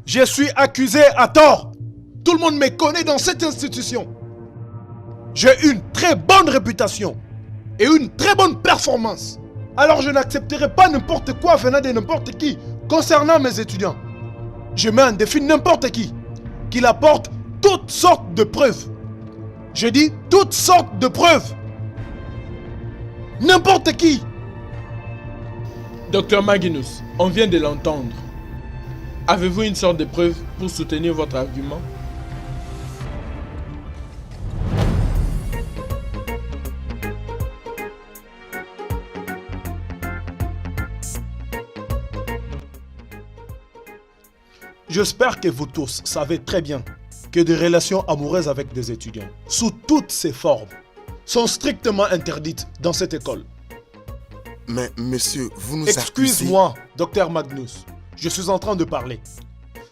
Je suis accusé à tort. Tout le monde me connaît dans cette institution. J'ai une très bonne réputation et une très bonne performance. Alors je n'accepterai pas n'importe quoi venant de n'importe qui concernant mes étudiants. Je mets en défi n'importe qui qu'il apporte toutes sortes de preuves. Je dis toutes sortes de preuves. N'importe qui. Docteur Magnus, on vient de l'entendre. Avez-vous une sorte de preuve pour soutenir votre argument? J'espère que vous tous savez très bien que des relations amoureuses avec des étudiants, sous toutes ces formes, sont strictement interdites dans cette école. Mais monsieur, vous nous accusez... Excuse-moi, docteur Magnus. Je suis en train de parler.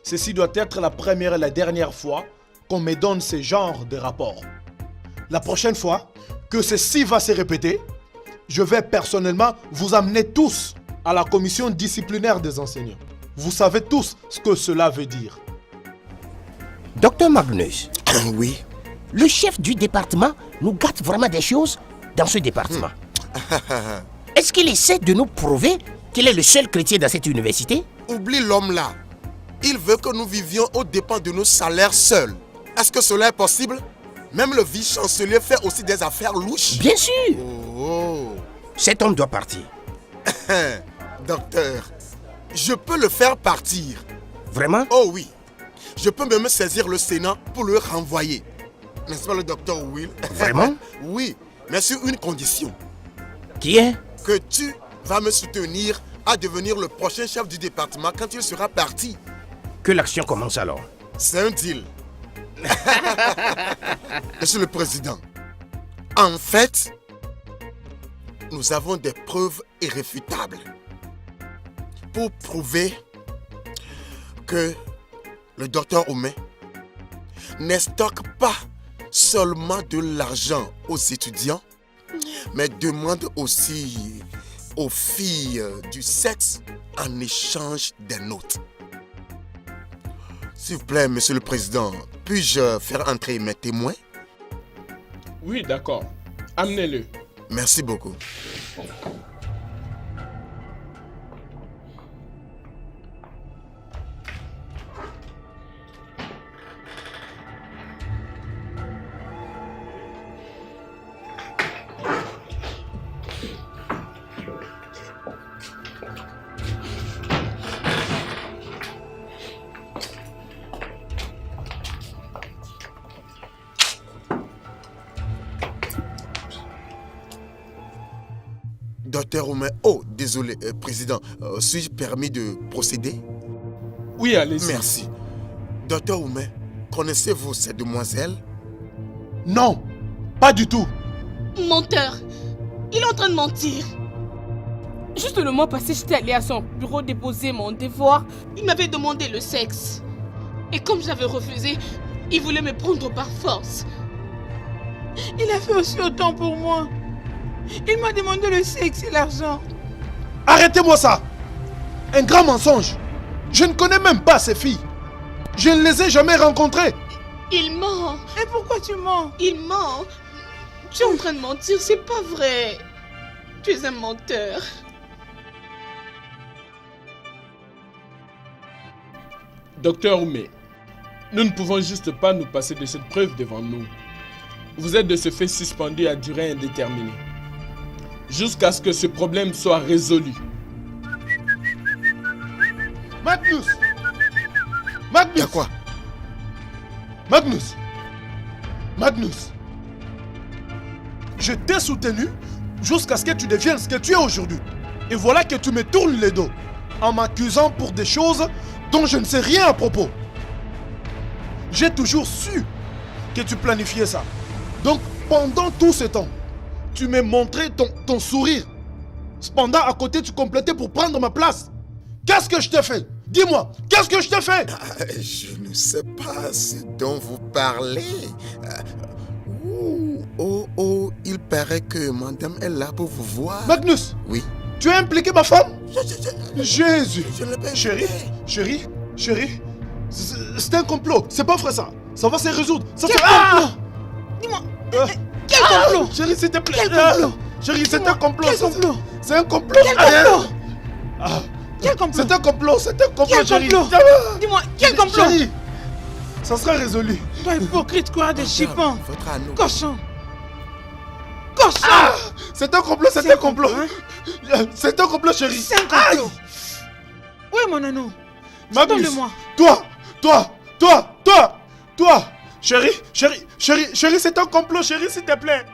Ceci doit être la première et la dernière fois qu'on me donne ce genre de rapport. La prochaine fois que ceci va se répéter, je vais personnellement vous amener tous à la commission disciplinaire des enseignants. Vous savez tous ce que cela veut dire. Docteur Magnus, Oui. le chef du département nous gâte vraiment des choses dans ce département. Est-ce qu'il essaie de nous prouver qu'il est le seul chrétien dans cette université? Oublie l'homme là. Il veut que nous vivions aux dépens de nos salaires seuls. Est-ce que cela est possible? Même le vice-chancelier fait aussi des affaires louches. Bien sûr. Oh. Cet homme doit partir. Docteur, je peux le faire partir. Vraiment? Oh oui. Je peux même saisir le Sénat pour le renvoyer. N'est-ce pas le docteur Will? Vraiment? Oui, mais sur une condition. Qui est? Que tu vas me soutenir à devenir le prochain chef du département quand il sera parti. Que l'action commence alors. C'est un deal. Monsieur le Président, en fait, nous avons des preuves irréfutables pour prouver que le docteur Oumé ne stocke pas seulement de l'argent aux étudiants, mais demande aussi aux filles du sexe en échange des notes. S'il vous plaît, Monsieur le Président, puis-je faire entrer mes témoins? Oui, d'accord. Amenez-le. Merci beaucoup. Docteur Oumé, oh, désolé, Président, suis-je permis de procéder? Oui, allez-y. Merci. Docteur Oumé, connaissez-vous ces demoiselles? Non, pas du tout. Menteur. Il est en train de mentir. Juste le mois passé, j'étais allée à son bureau déposer mon devoir. Il m'avait demandé le sexe. Et comme j'avais refusé, il voulait me prendre par force. Il a fait aussi autant pour moi. Il m'a demandé le sexe et l'argent. Arrêtez-moi ça. Un grand mensonge. Je ne connais même pas ces filles. Je ne les ai jamais rencontrées. Il ment. Et pourquoi tu mens? Il ment. Tu es en train de mentir, c'est pas vrai. Tu es un menteur. Docteur Oumé, nous ne pouvons juste pas nous passer de cette preuve devant nous. Vous êtes de ce fait suspendu à durée indéterminée, jusqu'à ce que ce problème soit résolu. Magnus! Magnus! Y'a quoi? Magnus! Magnus! Je t'ai soutenu jusqu'à ce que tu deviennes ce que tu es aujourd'hui. Et voilà que tu me tournes le dos en m'accusant pour des choses dont je ne sais rien à propos. J'ai toujours su que tu planifiais ça. Donc, pendant tout ce temps, tu m'as montré ton sourire. Cependant, à côté, tu complétais pour prendre ma place. Qu'est-ce que je t'ai fait? Dis-moi, qu'est-ce que je t'ai fait? Je ne sais pas ce dont vous parlez. Oh, il paraît que madame est là pour vous voir. Magnus, Oui. tu as impliqué ma femme? Jésus. Je l'ai pas Chérie, impliqué. chérie, C'est un complot. C'est pas vrai ça. Ça va se résoudre. Ça Quel se... Ah complot? Dis-moi, quel complot? Chérie, s'il te plaît. Quel complot? Chérie, c'est un complot. Quel complot? C'est un complot. Quel complot? Ah. Quel complot? C'est un complot. C'est un complot, Quel chérie. complot? Dis-moi, quel complot? Chérie, ça sera résolu. Toi, hypocrite, quoi, des chipons. Votre anneau. Cochon. Cochon. Ah, c'est un complot, c'est un complot. hein? C'est un complot, chérie. C'est un complot. Où est mon anneau? Magnus, Donne-le-moi. toi. Chérie, c'est un complot, chérie, s'il te plaît.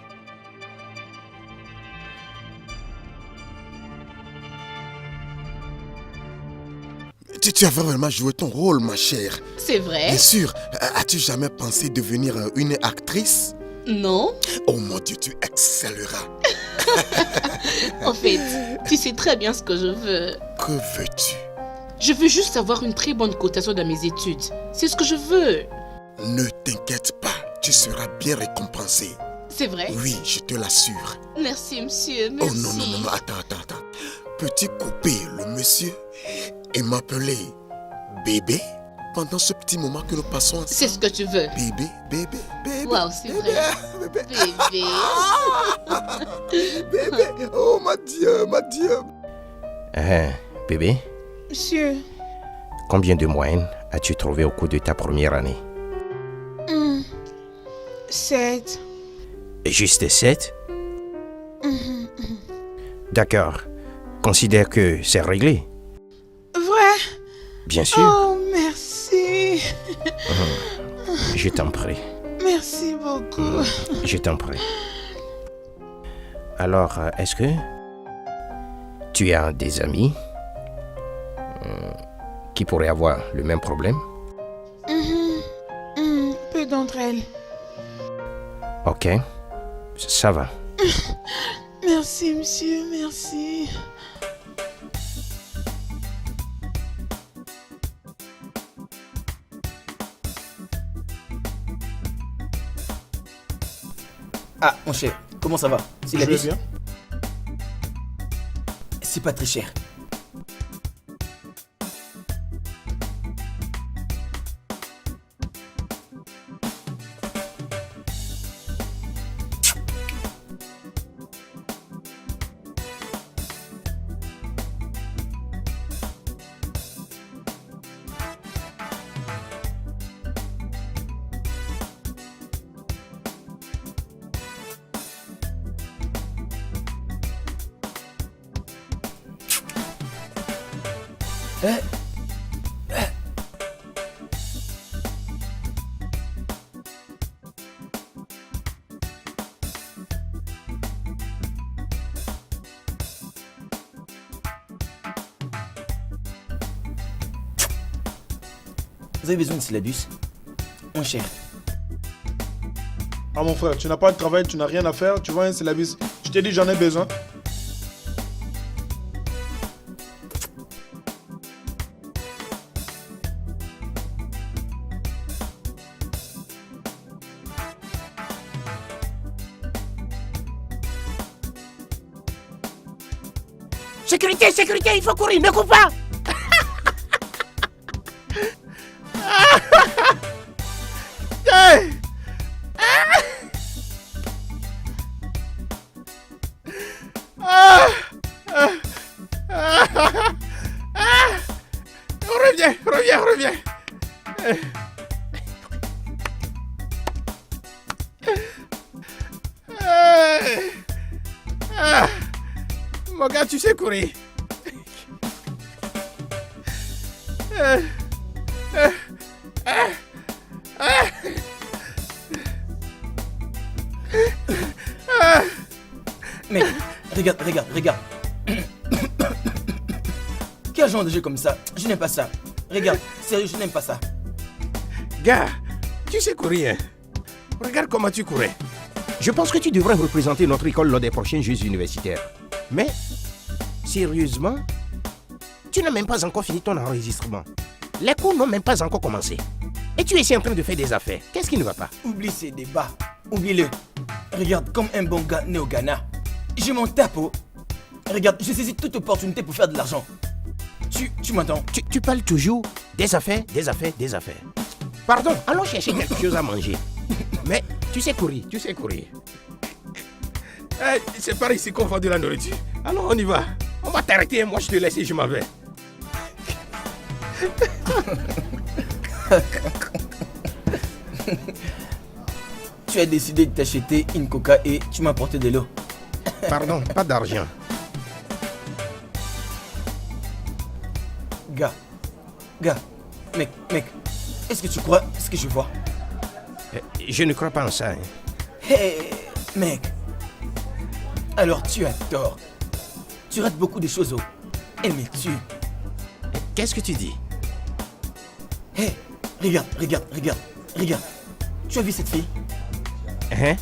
Tu as vraiment joué ton rôle, ma chère. C'est vrai? Bien sûr. As-tu jamais pensé devenir une actrice? Non? Oh mon Dieu, tu excelleras. En fait, tu sais très bien ce que je veux. Que veux-tu? Je veux juste avoir une très bonne cotation dans mes études. C'est ce que je veux. Ne t'inquiète pas, tu seras bien récompensé. C'est vrai? Oui, je te l'assure. Merci, monsieur. Oh Merci. non, attends. Peux-tu couper le monsieur et m'appeler bébé pendant ce petit moment que nous passons ensemble? C'est ce que tu veux. Bébé. Waouh, c'est vrai. Bébé. Bébé. Bébé. Oh, ma Dieu. Bébé, Monsieur, combien de moyenne as-tu trouvé au cours de ta première année? 7. Juste 7? D'accord. Considère que c'est réglé. Vrai? Bien sûr. Oh, merci. Je t'en prie. Merci beaucoup. Je t'en prie. Alors, est-ce que tu as des amis qui pourraient avoir le même problème? Peu d'entre elles. Ok, ça va. Merci, monsieur, merci. Ah, mon cher, comment ça va? C'est la Je vais bise? bien. C'est pas très cher. Vous avez besoin de syllabus? Mon cher. Ah mon frère, tu n'as pas de travail, tu n'as rien à faire, tu vois un syllabus. Je t'ai dit j'en ai besoin. Sécurité, il faut courir, ne cours pas! Reviens. Mon gars, tu sais courir. Mec, regarde. Quel genre de jeu comme ça? Je n'aime pas ça. Regarde, sérieux, je n'aime pas ça. Gars, tu sais courir. Regarde comment tu courais. Je pense que tu devrais représenter notre école lors des prochains Jeux universitaires. Mais, sérieusement, tu n'as même pas encore fini ton enregistrement. Les cours n'ont même pas encore commencé. Et tu es ici en train de faire des affaires. Qu'est-ce qui ne va pas? Oublie ces débats. Oublie-le. Regarde, comme un bon gars né au Ghana, je m'en tape. Regarde, je saisis toute opportunité pour faire de l'argent. Tu m'entends? Tu parles toujours Des affaires. Pardon, allons chercher quelque chose à manger. Mais tu sais courir. C'est par ici qu'on vend de la nourriture. Alors on y va. On va t'arrêter, moi je te laisse et je m'en vais. Tu as décidé de t'acheter une coca et tu m'as apporté de l'eau. Pardon, pas d'argent. Gars, mec, est-ce que tu crois ce que je vois? Je ne crois pas en ça. Hein. Hé, mec. Alors tu as tort. Tu rates beaucoup de choses. Elle me tue. Qu'est-ce que tu dis? Hé, regarde. Tu as vu cette fille? Hein?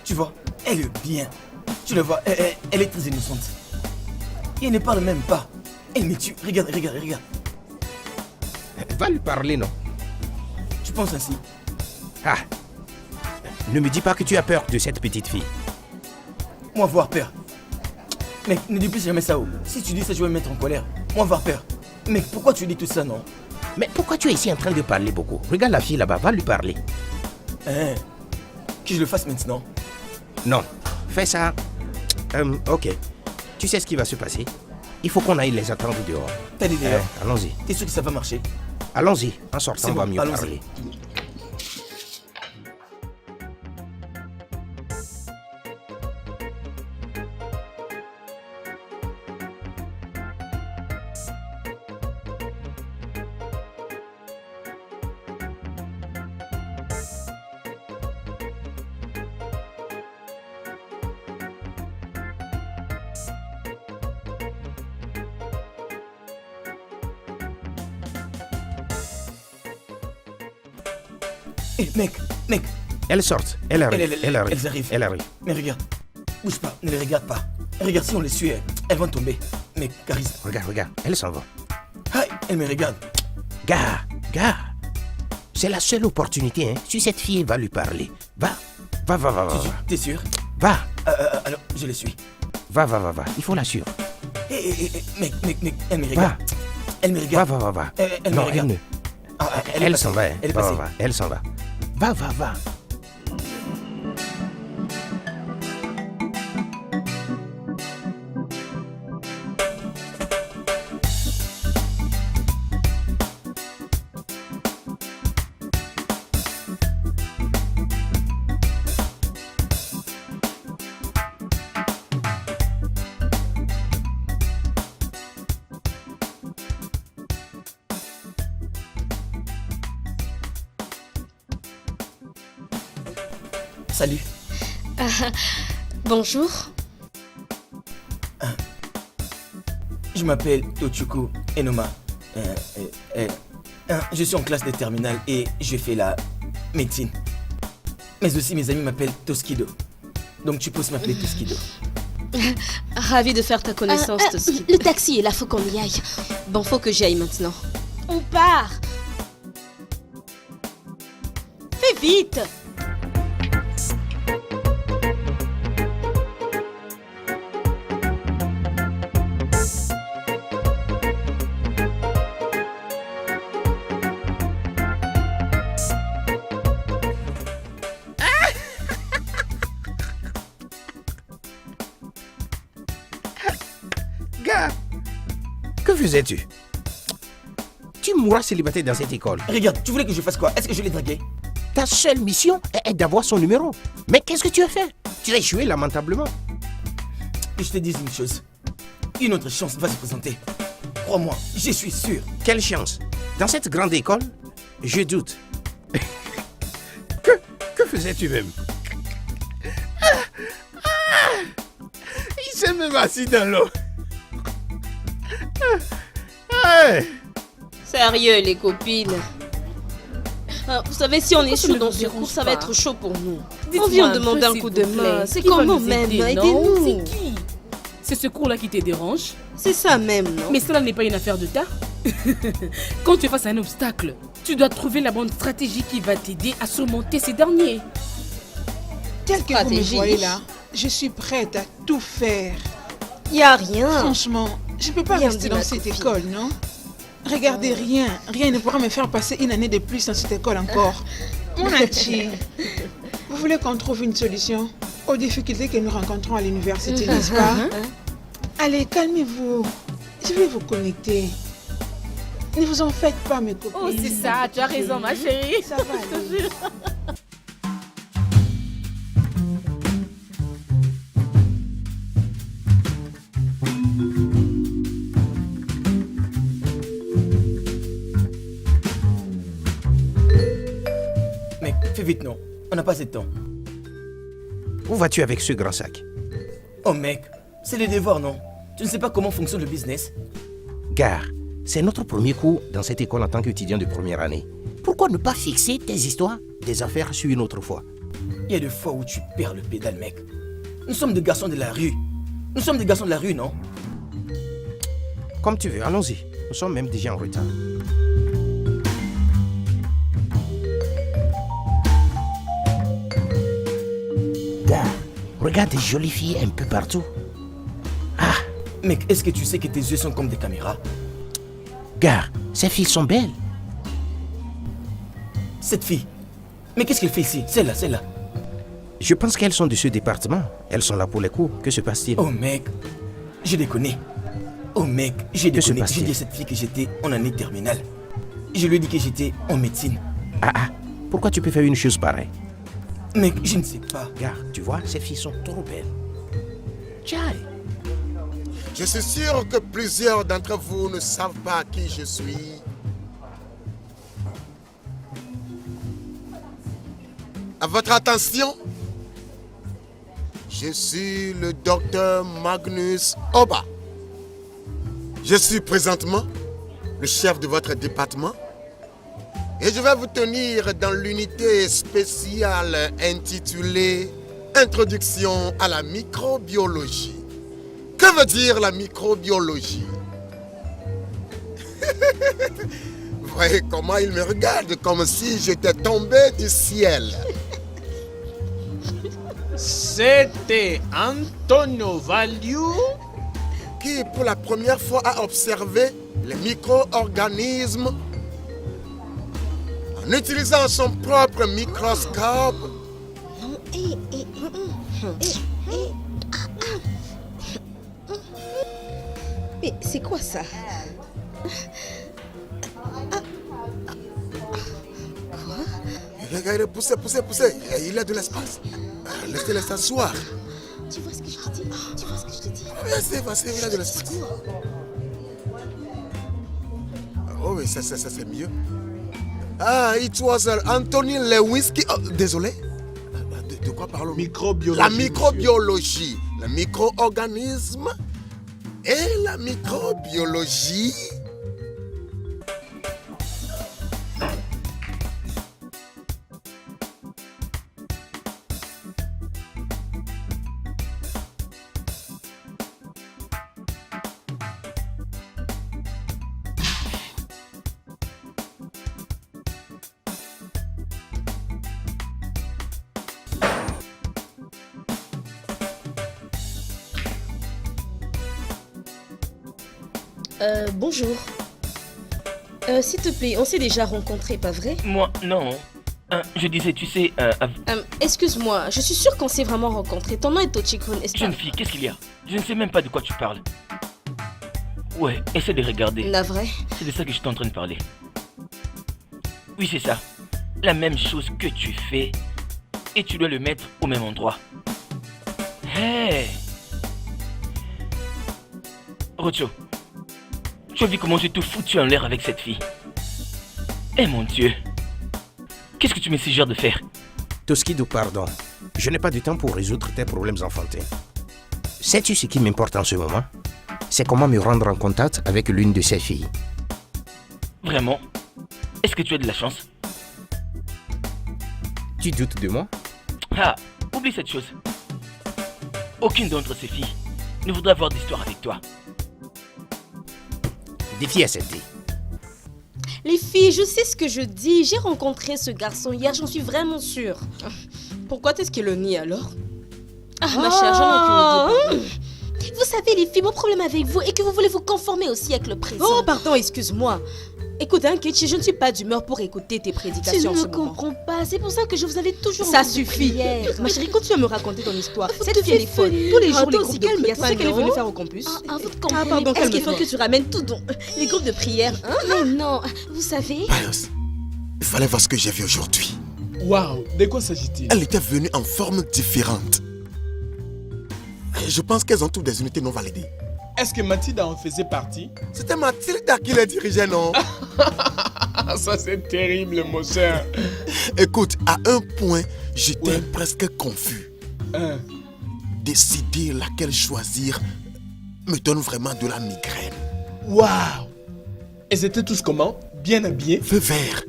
Tu vois, elle est bien. Tu la vois, elle est très innocente. Et elle ne parle même pas. Elle me tue. Regarde. Va lui parler, non? Tu penses ainsi? Ah! Ne me dis pas que tu as peur de cette petite fille. Moi, avoir peur. Mec, ne dis plus jamais ça. Si tu dis ça, je vais me mettre en colère. Moi, avoir peur. Mec, pourquoi tu dis tout ça, non? Mais pourquoi tu es ici en train de parler beaucoup? Regarde la fille là-bas, va lui parler. Hein? Que je le fasse maintenant? Non, fais ça. Ok. Tu sais ce qui va se passer? Il faut qu'on aille les attendre dehors. T'as dit dehors? Allons-y. T'es sûr que ça va marcher? Allons-y. En sortant, C'est on va bon, mieux allons-y. parler. Hé, mec. Elles sortent. Elle arrive. Elles arrivent. Mais regarde. Bouge pas, ne les regarde pas. Regarde, si on les suit, elles vont tomber. Mec, Caris. Regarde. Elles s'en vont. Aïe, elle me regarde. Gars. C'est la seule opportunité, hein. Si cette fille va lui parler. Va. T'es sûr? Va. Alors, je les suis. Va. Il faut la suivre. Hé, mec, elle me regarde. Va. Elle me regarde. Va. Elle me Non, regarde. elle ne. Ah, Elle s'en va. Hein. Elle est passée. Va. Elle s'en va. Va. Salut. Bonjour. Je m'appelle Tochuku Enoma. Je suis en classe de terminale et je fais la médecine. Mais aussi mes amis m'appellent Toskido. Donc tu peux aussi m'appeler Toskido. Ravi de faire ta connaissance, Toski. Le taxi est là, faut qu'on y aille. Bon, faut que j'y aille maintenant. On part. Fais vite. Gars, que faisais-tu? Tu mourras célibataire dans cette école. Regarde, tu voulais que je fasse quoi? Est-ce que je l'ai dragué? Ta seule mission est d'avoir son numéro. Mais qu'est-ce que tu as fait? Tu l'as échoué lamentablement. Que je te dise une chose. Une autre chance va se présenter. Crois-moi, je suis sûr. Quelle chance? Dans cette grande école, je doute. Que faisais-tu même? Il s'est même assis dans l'eau. Sérieux, les copines. Vous savez, si on échoue dans ce dérange cours, ça pas. va être chaud pour nous. Dites-moi On vient un demander peu, un s'il coup vous de plaît. main. C'est Qui va comment nous même? aider, non? Aidez-nous. C'est qui? C'est ce cours-là qui te dérange? C'est ça même, non? Mais cela n'est pas une affaire de tas. Quand tu es face à un obstacle, tu dois trouver la bonne stratégie qui va t'aider à surmonter ces derniers. Tel que vous me Stratégie. voyez là, je suis prête à tout faire. Y a rien. Franchement, je peux pas Bien rester dit, dans ma cette copine. école, non? Regardez, rien ne pourra me faire passer une année de plus dans cette école encore. Mon Achi, vous voulez qu'on trouve une solution aux difficultés que nous rencontrons à l'université, n'est-ce pas? Allez, calmez-vous. Je vais vous connecter. Ne vous en faites pas, mes copines. Oh, c'est ça, tu as raison, ma chérie. Ça va aller. Mec, fais vite, non. On n'a pas assez de temps. Où vas-tu avec ce grand sac? Oh mec, c'est les devoirs, non? Tu ne sais pas comment fonctionne le business? Gare, c'est notre premier cours dans cette école en tant qu'étudiant de première année. Pourquoi ne pas fixer tes histoires, des affaires sur une autre fois? Il y a des fois où tu perds le pédale, mec. Nous sommes des garçons de la rue. Nous sommes des garçons de la rue, non? Comme tu veux, allons-y. Nous sommes même déjà en retard. Gare, regarde des jolies filles un peu partout. Ah, Mec, est-ce que tu sais que tes yeux sont comme des caméras? gare, ces filles sont belles. Cette fille. Mais qu'est-ce qu'elle fait ici? Celle-là. Je pense qu'elles sont de ce département. Elles sont là pour les cours. Que se passe-t-il? Oh mec, je les connais. Oh mec, j'ai Que se déconné. J'ai passe-t-il? dit à cette fille que j'étais en année terminale. Je lui ai dit que j'étais en médecine. Ah, pourquoi tu peux faire une chose pareille? Mec, je ne sais pas. Gare, tu vois, ces filles sont trop belles. Tchai. Je suis sûr que plusieurs d'entre vous ne savent pas qui je suis. À votre attention, je suis le docteur Magnus Oba. Je suis présentement le chef de votre département et je vais vous tenir dans l'unité spéciale intitulée Introduction à la microbiologie. Que veut dire la microbiologie? Vous voyez comment il me regarde comme si j'étais tombé du ciel. C'était Antonio Valiu. Qui pour la première fois a observé les micro-organismes en utilisant son propre microscope. Mais c'est quoi ça? Regardez, poussez. Il a de l'espace. Laissez-le s'asseoir. Tu vois ce que je te dis? Vas-y, il a de l'espace. Oh oui, ça c'est mieux. Ah, it was Anthony Lewinsky. Oh, désolé. De quoi parlons-nous? Microbiologie. La microbiologie, le micro-organisme et la microbiologie. Bonjour. S'il te plaît, on s'est déjà rencontrés, pas vrai? Moi, non. Je disais, tu sais... Excuse-moi, je suis sûre qu'on s'est vraiment rencontrés. Ton nom est Tochiko, n'est-ce pas? Jeune fille, qu'est-ce qu'il y a? Je ne sais même pas de quoi tu parles. Ouais, essaie de regarder. La vraie? C'est de ça que je suis en train de parler. Oui, c'est ça. La même chose que tu fais et tu dois le mettre au même endroit. Hey! Rocho, tu as vu comment j'ai tout foutu en l'air avec cette fille? Eh mon Dieu! Qu'est-ce que tu me suggères de faire? Toskido, pardon. Je n'ai pas du temps pour résoudre tes problèmes enfantins. Sais-tu ce qui m'importe en ce moment? C'est comment me rendre en contact avec l'une de ces filles. Vraiment? Est-ce que tu as de la chance? Tu doutes de moi? Ah, oublie cette chose. Aucune d'entre ces filles ne voudra avoir d'histoire avec toi. Défi à cette idée. Les filles, je sais ce que je dis. J'ai rencontré ce garçon hier, j'en suis vraiment sûre. Pourquoi est-ce qu'il le nie alors? Ah, ma chère, j'en ai aucune idée. Vous savez savez, les filles, mon problème avec vous est que vous voulez vous conformer au siècle présent. Oh, pardon, excuse-moi. Écoute, hein, Ketchi, je ne suis pas d'humeur pour écouter tes prédications en ce moment. Tu ne comprends pas, c'est pour ça que je vous avais toujours... Ça suffit. Ma chérie, continue à me raconter ton histoire. Cette fille, elle est folle. Tous les jours, les groupes de prière, c'est ce qu'elle est venue faire au campus. Ah, pardon, est-ce qu'il faut que tu ramènes tout donc les groupes de prière, hein? Mais non, vous savez... Pius, il fallait voir ce que j'ai vu aujourd'hui. Waouh, de quoi s'agit-il? Elle était venue en forme différente. Je pense qu'elles ont toutes des unités non validées. Est-ce que Mathilda en faisait partie? C'était Mathilda qui les dirigeait, non? Ça, c'est terrible, mon cher. Écoute, à un point, j'étais presque confus. Décider laquelle choisir me donne vraiment de la migraine. Waouh! Et c'était tous comment? Bien habillés? Feu vert.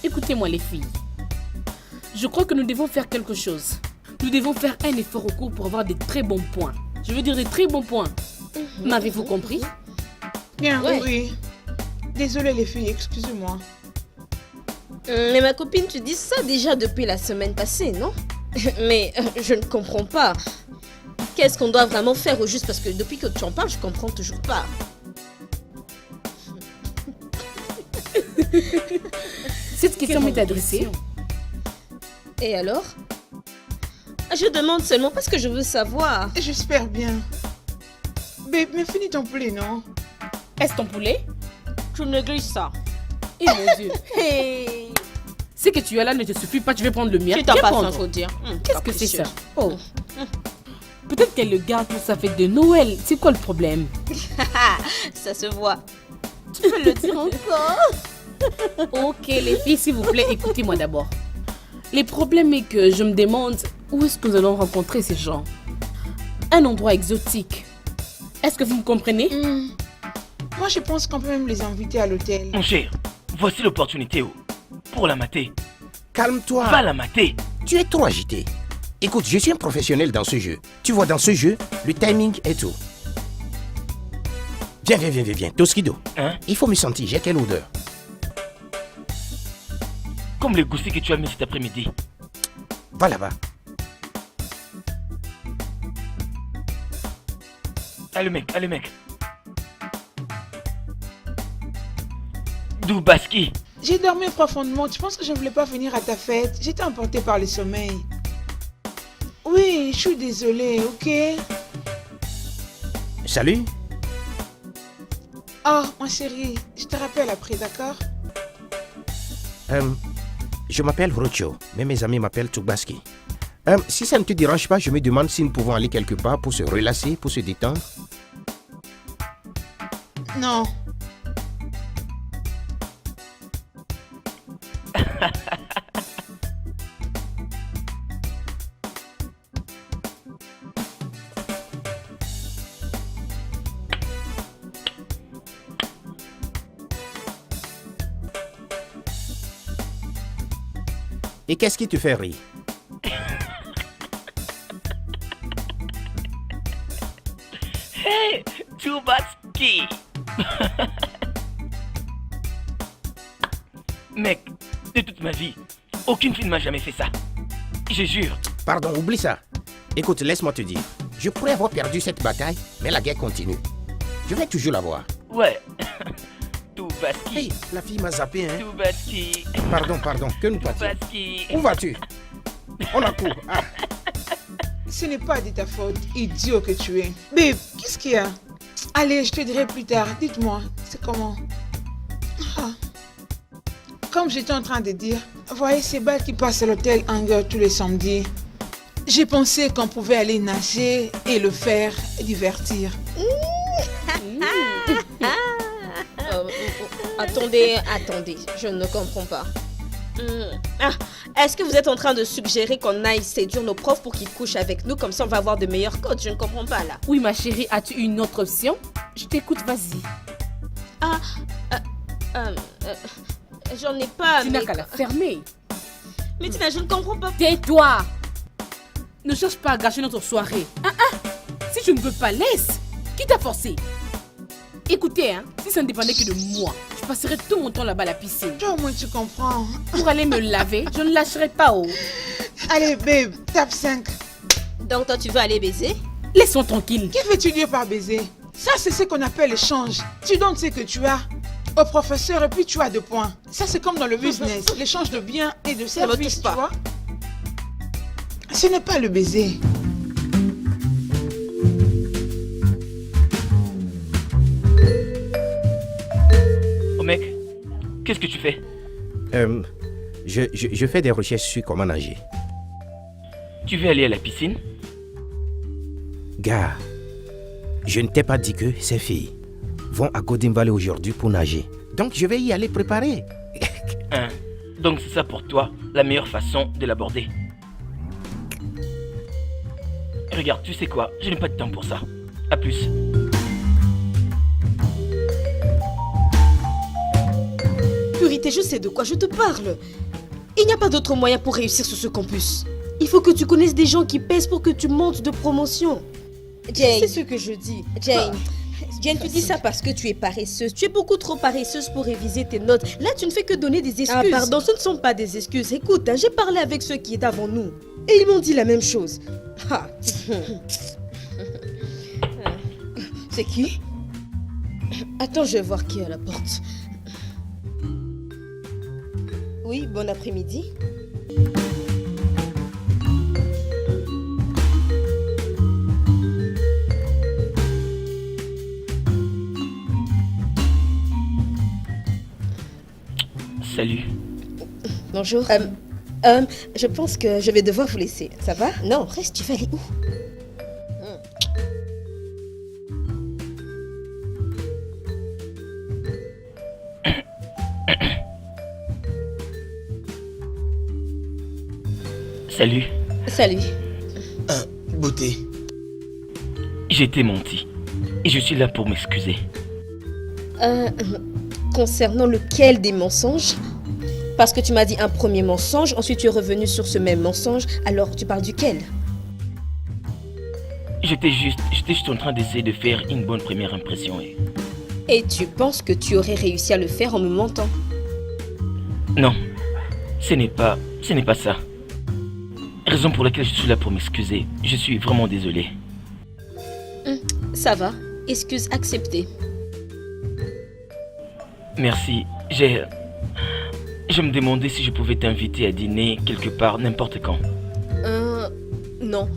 Écoutez-moi les filles. Je crois que nous devons faire quelque chose. Nous devons faire un effort au cours pour avoir des très bons points. Je veux dire des très bons points. M'avez-vous compris? Bien, oui. Désolée les filles, excusez-moi. Mais ma copine, tu dis ça déjà depuis la semaine passée, non? Mais je ne comprends pas. Qu'est-ce qu'on doit vraiment faire au juste? Parce que depuis que tu en parles, je comprends toujours pas. Cette question m'est adressée. Et alors? Je demande seulement parce que je veux savoir. J'espère bien. Mais finis ton poulet, non? Est-ce ton poulet? Tu négliges ça. Et mon Dieu. Hey. Ce que tu as là ne te suffit pas, tu veux prendre le mien. Tu t'en passes, il faut dire. Qu'est-ce que c'est ça? Oh. Peut-être qu'elle le garde pour sa fête de Noël. C'est quoi le problème? Ça se voit. Tu peux le dire encore? Ok les filles, s'il vous plaît, écoutez-moi d'abord. Le problème est que je me demande où est-ce que nous allons rencontrer ces gens. Un endroit exotique. Est-ce que vous me comprenez? Moi je pense qu'on peut même les inviter à l'hôtel. Mon cher, voici l'opportunité pour la mater. Calme-toi. Va la mater. Tu es trop agité. Écoute, je suis un professionnel dans ce jeu. Tu vois, dans ce jeu, le timing est tout. Viens. Toskido. Hein? Il faut me sentir, j'ai quelle odeur? Comme les goussis que tu as mis cet après-midi. Va là-bas. Allez mec. Doubaski. J'ai dormi profondément. Tu penses que je ne voulais pas venir à ta fête? J'étais emportée par le sommeil. Oui, je suis désolée, ok? Salut. Oh, ma chérie, je te rappelle après, d'accord? Je m'appelle Rocho, mais mes amis m'appellent Toubaski. Si ça ne te dérange pas, je me demande si nous pouvons aller quelque part pour se relaxer, pour se détendre. Non. Et qu'est-ce qui te fait rire? Hey, Toubaski. Mec, de toute ma vie, aucune fille ne m'a jamais fait ça. Je jure. Pardon, oublie ça. Écoute, laisse-moi te dire. Je pourrais avoir perdu cette bataille, mais la guerre continue. Je vais toujours la voir. Ouais. Toubaski. Hey, la fille m'a zappé, hein. Toubaski. Pardon, que nous partions. Toubaski. Où vas-tu? On a cours. Ah. Ce n'est pas de ta faute, idiot que tu es. Babe, qu'est-ce qu'il y a? Allez, je te dirai plus tard. Dites-moi, c'est comment? Comme j'étais en train de dire, voyez ces balles qui passent à l'hôtel Hangar tous les samedis. J'ai pensé qu'on pouvait aller nager et le faire divertir. Attendez, je ne comprends pas. Est-ce que vous êtes en train de suggérer qu'on aille séduire nos profs pour qu'ils couchent avec nous? Comme ça, on va avoir de meilleurs coachs. Je ne comprends pas, là. Oui, ma chérie, as-tu une autre option? Je t'écoute, vas-y. J'en ai pas, Tu n'as qu'à la fermer. Mais Tina, je ne comprends pas. Tais-toi. Ne cherche pas à gâcher notre soirée. Si tu ne veux pas, laisse. Qui t'a forcé? Écoutez, si ça ne dépendait que de moi, je passerais tout mon temps là-bas à la piscine. Toi, au moins, tu comprends. Pour aller me laver, je ne lâcherai pas. Allez, babe, tape 5. Donc, toi, tu veux aller baiser? Laisse-moi tranquille. Que veux-tu dire par baiser? Ça, c'est ce qu'on appelle l'échange. Tu donnes ce que tu as au professeur et puis tu as 2 points. Ça, c'est comme dans le business. L'échange de biens et de services, tu vois? Ce n'est pas le baiser. Oh mec, qu'est-ce que tu fais? Je fais des recherches sur comment nager. Tu veux aller à la piscine? Gars, je ne t'ai pas dit que ces filles vont à Golden Valley aujourd'hui pour nager. Donc je vais y aller préparer. Donc c'est ça pour toi, la meilleure façon de l'aborder. Regarde, tu sais quoi? Je n'ai pas de temps pour ça. À plus. Purité, je sais de quoi je te parle. Il n'y a pas d'autre moyen pour réussir sur ce campus. Il faut que tu connaisses des gens qui pèsent pour que tu montes de promotion. Jane. C'est ce que je dis. Jane, tu dis ça parce que tu es paresseuse. Tu es beaucoup trop paresseuse pour réviser tes notes. Là, tu ne fais que donner des excuses. Ah, pardon, ce ne sont pas des excuses. Écoute, j'ai parlé avec ceux qui étaient avant nous. Et ils m'ont dit la même chose. C'est qui? Attends, je vais voir qui est à la porte. Oui, bon après-midi. Salut. Bonjour. Je pense que je vais devoir vous laisser. Ça va? Non, reste, tu vas aller où? Salut. Salut. Beauté. J'ai été menti. Et je suis là pour m'excuser. Concernant lequel des mensonges? Parce que tu m'as dit un premier mensonge, ensuite tu es revenu sur ce même mensonge, alors tu parles duquel? J'étais juste en train d'essayer de faire une bonne première impression. Et tu penses que tu aurais réussi à le faire en me mentant? Non, ce n'est pas ça. Raison pour laquelle je suis là pour m'excuser. Je suis vraiment désolé. Ça va, excuse acceptée. Merci. Je me demandais si je pouvais t'inviter à dîner quelque part, n'importe quand. Non.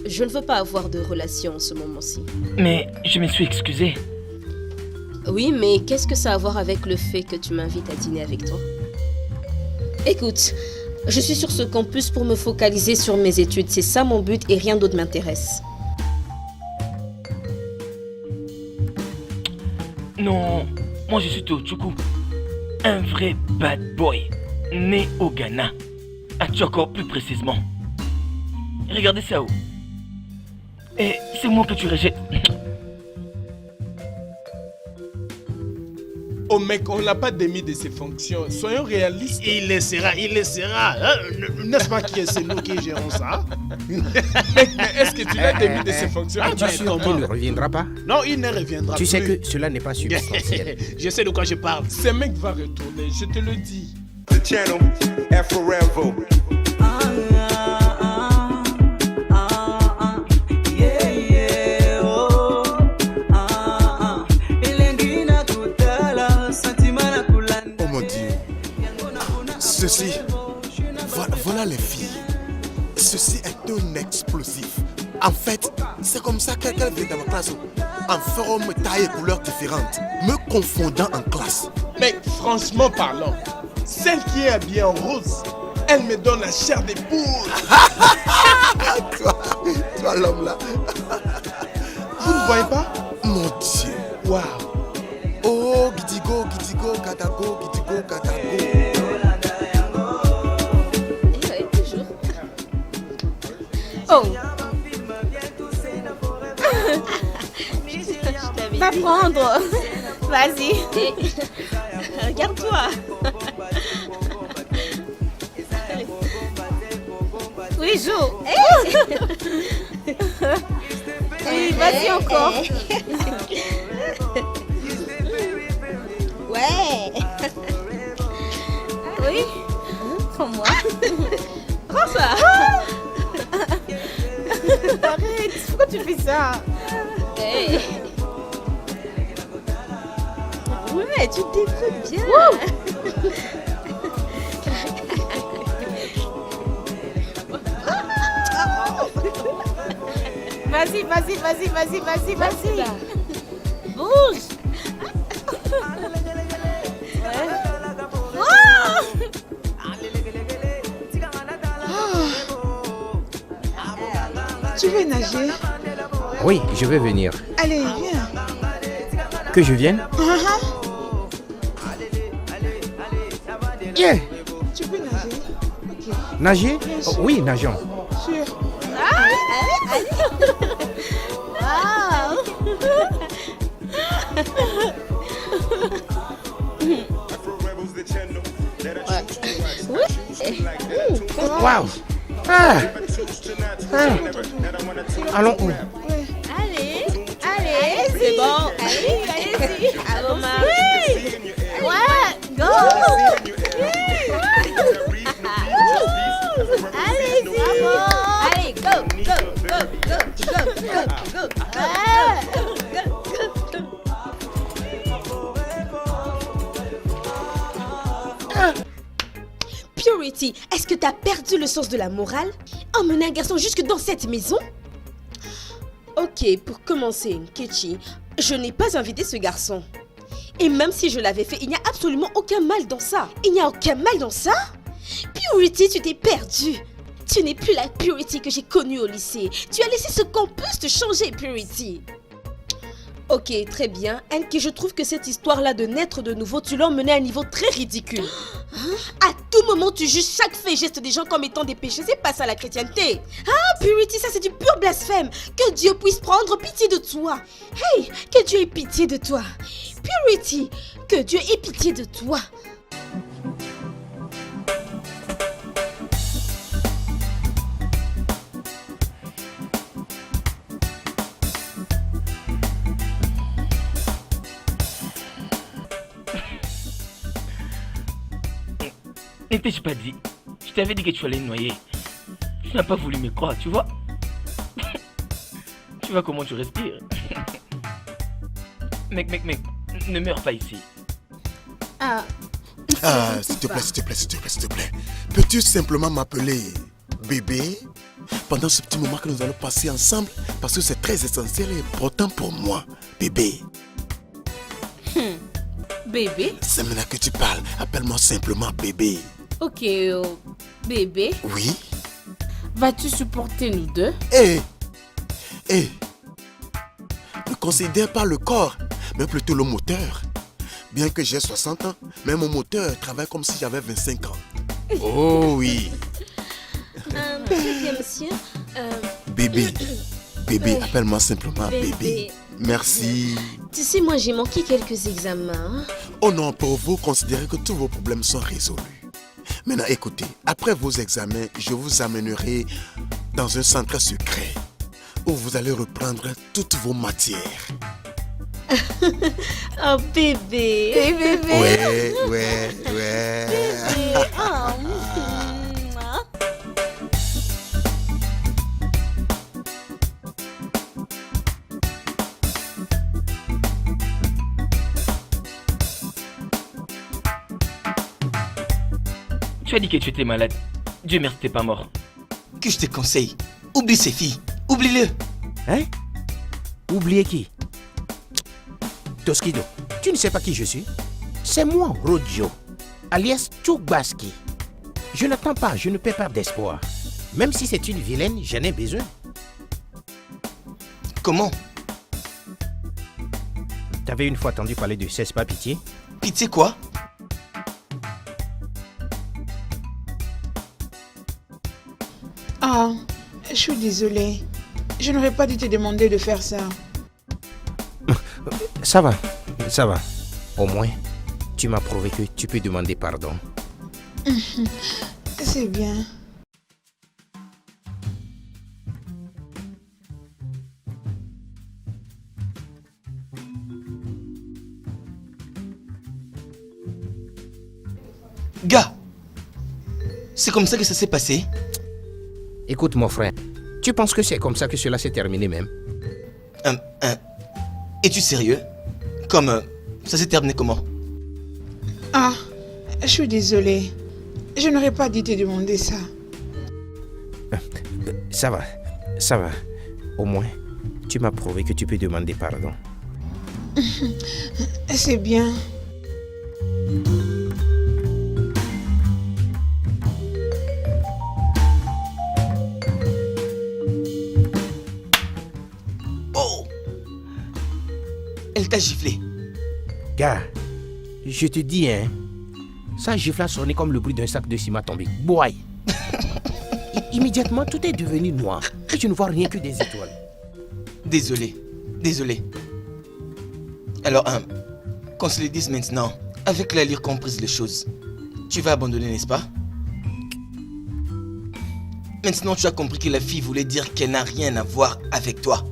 Je ne veux pas avoir de relation en ce moment-ci. Mais je me suis excusé. Oui, mais qu'est-ce que ça a à voir avec le fait que tu m'invites à dîner avec toi? Écoute, je suis sur ce campus pour me focaliser sur mes études. C'est ça mon but et rien d'autre m'intéresse. Non, moi je suis Tochoukou. Un vrai bad boy, né au Ghana, à Tchoko plus précisément. Regardez ça où. Et c'est moi que tu rejettes. Oh mec, on n'a pas démis de ses fonctions. Soyons réalistes. Il le sera. N'est-ce pas que c'est nous qui gérons ça? Mec, mais est-ce que tu l'as démis de ses fonctions? Tu es sûr qu'il ne reviendra pas? Non, il ne reviendra plus. Tu sais que cela n'est pas substantiel. Je sais de quoi je parle. Ce mec va retourner, je te le dis. The channel F4Revo. Oh mon Dieu. Ceci, voilà les filles. Ceci est un explosif. En fait, c'est comme ça qu'elle vient dans ma classe. En forme, taille et couleurs différentes. Me confondant en classe. Mec, franchement parlant, celle qui est habillée en rose, elle me donne la chair des poules. Toi l'homme là. Vous ne voyez pas? Mon Dieu. Waouh. Oh, Gidigo, Gidigo, Katago, Gidigo, Katago. Oh. Va prendre. Vas-y. Regarde-toi. Oui, joue. Oui, vas-y encore. Ouais. Oui. Prends-moi. Prends ça. Arrête. Pourquoi tu fais ça? Hey. Ouais, tu te débrouilles bien. Vas-y. Bouge. Tu veux nager? Oui, je vais venir. Allez, viens. Que je vienne? Yeah. Tu peux nager? Ok. Nager? Bien Oh, sûr. oui, nageons. Sûr. Waouh. Ah. Allons où? Allez, c'est bon. Allez-y. Allô, Marc. Ouais. Go. Allez-y. Allez, go. Purity, est-ce que t'as perdu le sens de la morale? Emmener un garçon jusque dans cette maison? Ok, pour commencer, Nkechi, je n'ai pas invité ce garçon. Et même si je l'avais fait, il n'y a absolument aucun mal dans ça. Il n'y a aucun mal dans ça? Purity, tu t'es perdue. Tu n'es plus la Purity que j'ai connue au lycée. Tu as laissé ce campus te changer, Purity. Ok, très bien. Anki, je trouve que cette histoire-là de naître de nouveau, tu l'as emmenée à un niveau très ridicule. À tout moment, tu juges chaque fait et geste des gens comme étant des péchés. C'est pas ça la chrétienté. Ah, Purity, ça c'est du pur blasphème. Que Dieu puisse prendre pitié de toi. Hey, que Dieu ait pitié de toi. Purity, que Dieu ait pitié de toi. Ne t'ai-je pas dit? Je t'avais dit que tu allais me noyer. Tu n'as pas voulu me croire, tu vois? Tu vois comment tu respires? Mec, ne meurs pas ici. Ah, s'il te plaît. Peux-tu simplement m'appeler bébé pendant ce petit moment que nous allons passer ensemble? Parce que c'est très essentiel et important pour moi, bébé. Bébé? C'est maintenant que tu parles. Appelle-moi simplement bébé. Ok, bébé. Oui? Vas-tu supporter nous deux? Ne considère pas le corps, mais plutôt le moteur. Bien que j'ai 60 ans, mais mon moteur travaille comme si j'avais 25 ans. Oh oui. Très bien, monsieur. Bébé, appelle-moi simplement bébé. Merci. Tu sais, moi j'ai manqué quelques examens. Oh non, pour vous, considérez que tous vos problèmes sont résolus. Maintenant, écoutez, après vos examens, je vous amènerai dans un centre secret où vous allez reprendre toutes vos matières. Oh bébé. Ouais. Bébé. Tu as dit que tu étais malade. Dieu merci, t'es pas mort. Que je te conseille, oublie ces filles. Oublie-le. Hein? Oubliez qui? Toskido, tu ne sais pas qui je suis? C'est moi, Rodio, alias Tchoukbaski. Je n'attends pas, je ne perds pas d'espoir. Même si c'est une vilaine, j'en ai besoin. Comment? T'avais une fois entendu parler de Cesse pas pitié? Pitié quoi? Ah, Je suis désolée. Je n'aurais pas dû te demander de faire ça. Ça va, ça va. Au moins, tu m'as prouvé que tu peux demander pardon. C'est bien. Gars, c'est comme ça que ça s'est passé? Écoute mon frère, tu penses que c'est comme ça que cela s'est terminé même? Es-tu sérieux? Comme ça s'est terminé comment? Ah, je suis désolée. Je n'aurais pas dû te demander ça. Ça va, ça va. Au moins, tu m'as prouvé que tu peux demander pardon. C'est bien. Oh! Elle t'a giflé. Gars, je te dis, hein, ça gifle a sonné comme le bruit d'un sac de ciment tombé. Boy! Immédiatement, tout est devenu noir. Et je ne vois rien que des étoiles. Désolé. Alors, qu'on se le dise maintenant, avec la lire comprise les choses, tu vas abandonner, n'est-ce pas? Maintenant, tu as compris que la fille voulait dire qu'elle n'a rien à voir avec toi.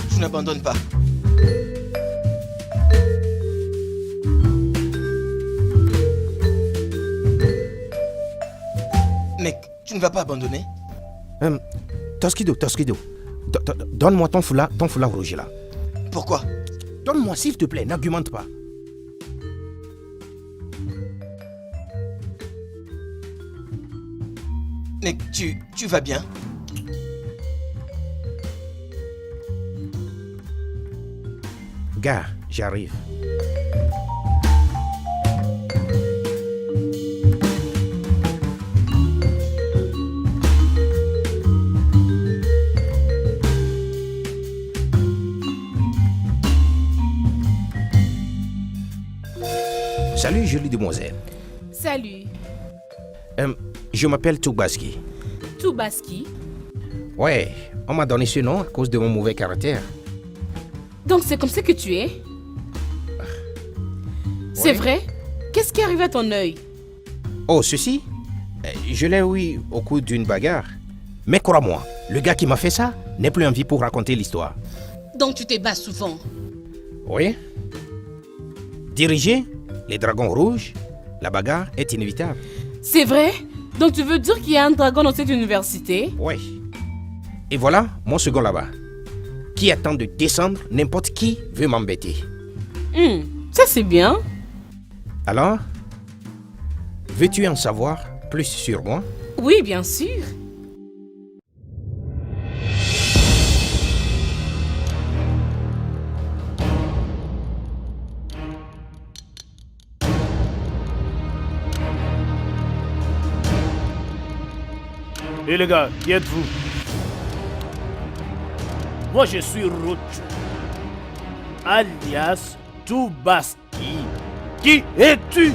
Tu n'abandonnes pas. Mec, tu ne vas pas abandonner? Toskido. Donne-moi ton foulard rouge là. Pourquoi? Donne-moi s'il te plaît, n'argumente pas. Mec, tu vas bien? Gars, j'arrive. Salut, jolie demoiselle. Salut. Je m'appelle Toubaski. Toubaski? Ouais, on m'a donné ce nom à cause de mon mauvais caractère. Donc c'est comme ça que tu es? C'est vrai? Qu'est-ce qui arrive à ton œil? Oh, ceci? Je l'ai eu au cours d'une bagarre. Mais crois-moi, le gars qui m'a fait ça n'est plus en vie pour raconter l'histoire. Donc tu te bats souvent? Oui. Diriger les dragons rouges, la bagarre est inévitable. C'est vrai? Donc tu veux dire qu'il y a un dragon dans cette université? Oui. Et voilà mon second là-bas, qui attend de descendre n'importe qui veut m'embêter. Ça c'est bien. Alors, veux-tu en savoir plus sur moi? Oui, bien sûr. Et les gars, qui êtes-vous? Moi je suis Rocho, alias Toubaski. Qui es-tu?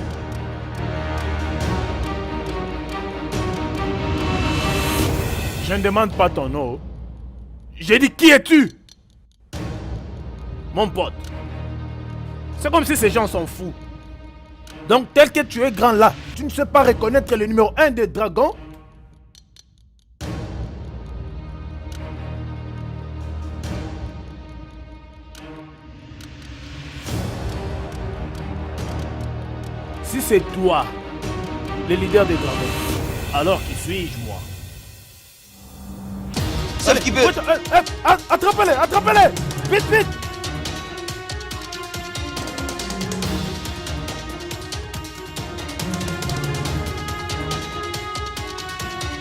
Je ne demande pas ton nom. J'ai dit qui es-tu? Mon pote. C'est comme si ces gens sont fous. Donc tel que tu es grand là, tu ne sais pas reconnaître le numéro 1 des dragons? Si c'est toi, le leader des dragons, alors qui suis-je moi? Seul qui veut. Attrapez-les, attrapez-les! Vite, vite!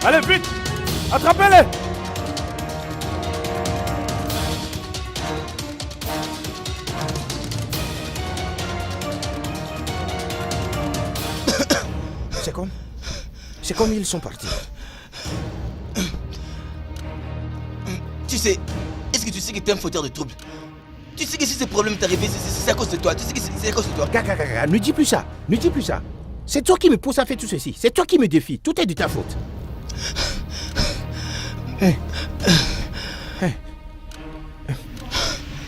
Allez, vite! Attrapez-les! C'est comme ils sont partis. Tu sais, est-ce que tu sais que t'es un fauteur de troubles? Tu sais que si ce problème t'est arrivé, c'est à cause de toi. Tu sais que c'est à cause de toi. Gaga, ne dis plus ça. Ne dis plus ça. C'est toi qui me pousse à faire tout ceci. C'est toi qui me défie. Tout est de ta faute. Hey.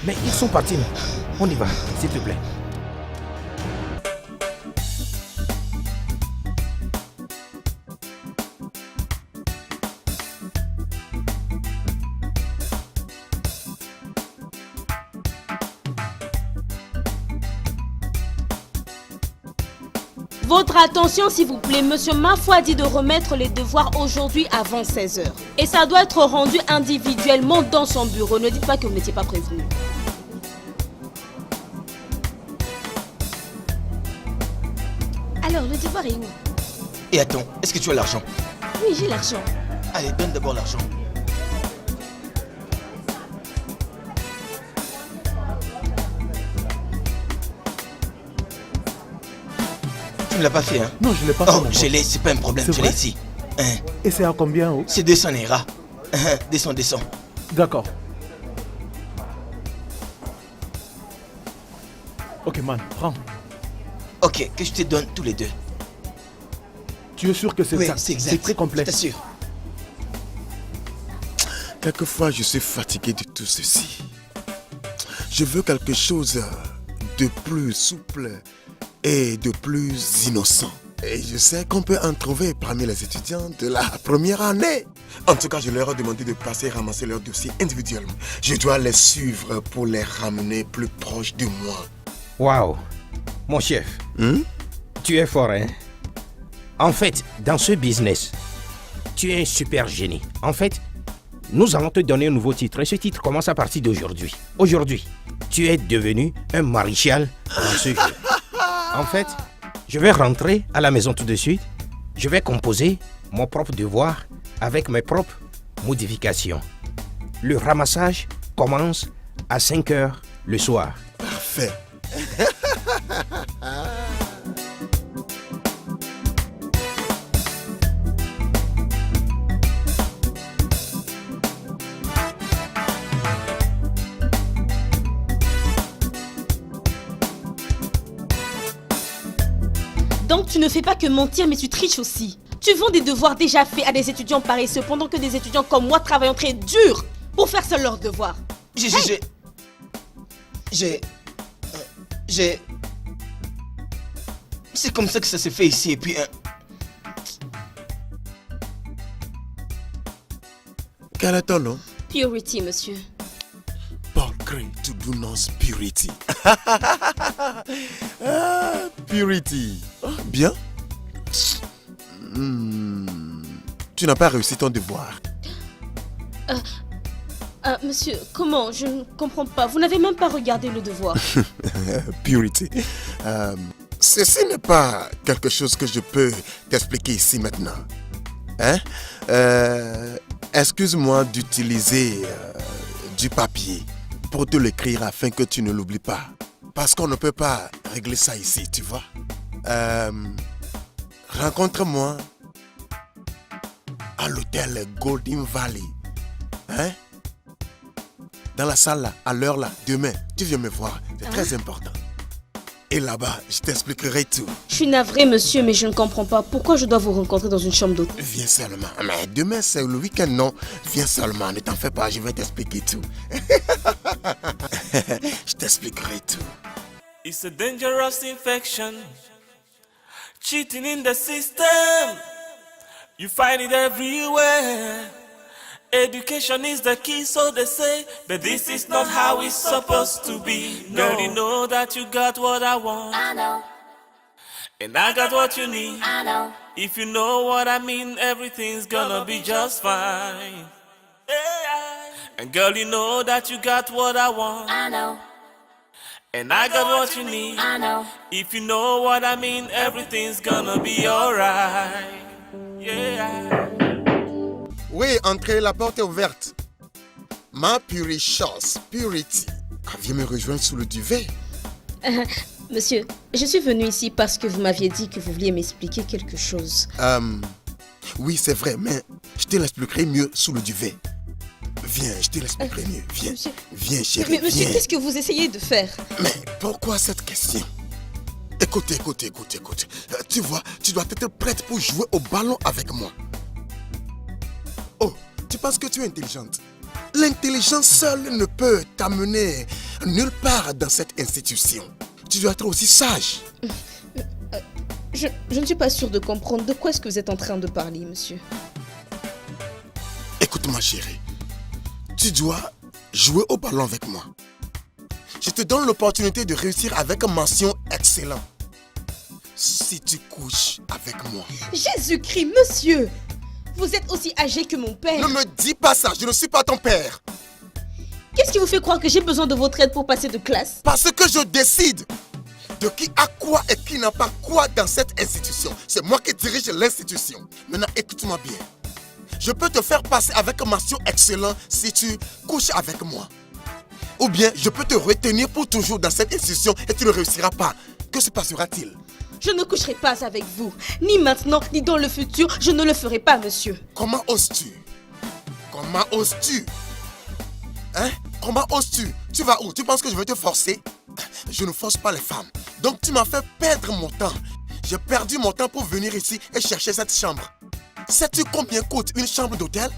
Mais ils sont partis là. On y va, s'il te plaît. Votre attention s'il vous plaît, Monsieur Mafou a dit de remettre les devoirs aujourd'hui avant 16h. Et ça doit être rendu individuellement dans son bureau. Ne dites pas que vous n'étiez pas prévenu. Alors, le devoir est où? Et attends, est-ce que tu as l'argent? Oui, j'ai l'argent. Allez, donne d'abord l'argent. Tu ne l'as pas fait, hein? Non, je ne l'ai pas fait. Oh, je l'ai, c'est pas un problème, je l'ai ici. Hein? Et c'est à combien, oh? C'est 200 Naira. Descends. D'accord. Ok, man, prends. Ok, que je te donne tous les deux. Tu es sûr que c'est oui, ça? C'est exact. C'est très complet. Je t'assure. Quelquefois, je suis fatigué de tout ceci. Je veux quelque chose de plus souple et de plus innocent. Et je sais qu'on peut en trouver parmi les étudiants de la première année. En tout cas, je leur ai demandé de passer ramasser leurs dossiers individuellement. Je dois les suivre pour les ramener plus proches de moi. Waouh, mon chef, tu es fort, hein? En fait, dans ce business, tu es un super génie. En fait, nous allons te donner un nouveau titre. Et ce titre commence à partir d'aujourd'hui. Aujourd'hui, tu es devenu un maréchal dans ce jeu. En fait, je vais rentrer à la maison tout de suite. Je vais composer mon propre devoir avec mes propres modifications. Le ramassage commence à 5h le soir. Parfait. Donc tu ne fais pas que mentir, mais tu triches aussi. Tu vends des devoirs déjà faits à des étudiants paresseux pendant que des étudiants comme moi travaillent très dur pour faire seuls leurs devoirs. C'est comme ça que ça se fait ici et puis... Quel est ton nom? Purity, monsieur. Paul Crane to do non purity. Purity. Bien. Tu n'as pas réussi ton devoir. Monsieur, comment? Je ne comprends pas. Vous n'avez même pas regardé le devoir. Purity. Ceci n'est pas quelque chose que je peux t'expliquer ici maintenant. Hein? Excuse-moi d'utiliser du papier pour te l'écrire afin que tu ne l'oublies pas. Parce qu'on ne peut pas régler ça ici, tu vois. Rencontre-moi à l'hôtel Golden Valley. Hein? Dans la salle là, à l'heure là, demain, tu viens me voir. C'est très important. Et là-bas, je t'expliquerai tout. Je suis navré, monsieur, mais je ne comprends pas. Pourquoi je dois vous rencontrer dans une chambre d'hôtel? Viens seulement. Mais demain, c'est le week-end, non? Viens seulement, ne t'en fais pas, je vais t'expliquer tout. Je t'expliquerai tout. It's a dangerous infection. Cheating in the system. You find it everywhere. Education is the key, so they say, but this is not how it's supposed to be. No. Girl, you know that you got what I want. I know. And I got what you need. I know. If you know what I mean, everything's gonna be just fine. Yeah. And girl, you know that you got what I want. I know. And I got what you need. I know. If you know what I mean, everything's gonna be alright. Yeah. Oui, entrez, la porte est ouverte. Ma Purity. Viens me rejoindre sous le duvet. Monsieur, je suis venu ici parce que vous m'aviez dit que vous vouliez m'expliquer quelque chose. Oui, c'est vrai, mais je te l'expliquerai mieux sous le duvet. Viens, je te l'expliquerai mieux. Viens, Monsieur... viens chérie, Mais monsieur, viens. qu'est-ce que vous essayez de faire? Mais pourquoi cette question? Écoute. Tu vois, tu dois être prête pour jouer au ballon avec moi. Oh, tu penses que tu es intelligente? L'intelligence seule ne peut t'amener nulle part dans cette institution. Tu dois être aussi sage. Je ne suis pas sûre de comprendre de quoi est-ce que vous êtes en train de parler, monsieur. Écoute-moi chérie, tu dois jouer au ballon avec moi. Je te donne l'opportunité de réussir avec mention excellent. Si tu couches avec moi. Jésus-Christ, monsieur! Vous êtes aussi âgé que mon père. Ne me dis pas ça, je ne suis pas ton père. Qu'est-ce qui vous fait croire que j'ai besoin de votre aide pour passer de classe? Parce que je décide de qui a quoi et qui n'a pas quoi dans cette institution. C'est moi qui dirige l'institution. Maintenant, écoute-moi bien. Je peux te faire passer avec mention excellent si tu couches avec moi. Ou bien, je peux te retenir pour toujours dans cette institution et tu ne réussiras pas. Que se passera-t-il? Je ne coucherai pas avec vous. Ni maintenant, ni dans le futur, je ne le ferai pas, monsieur. Comment oses-tu? Comment oses-tu? Hein? Comment oses-tu? Tu vas où? Tu penses que je vais te forcer? Je ne force pas les femmes. Donc tu m'as fait perdre mon temps. J'ai perdu mon temps pour venir ici et chercher cette chambre. Sais-tu combien coûte une chambre d'hôtel?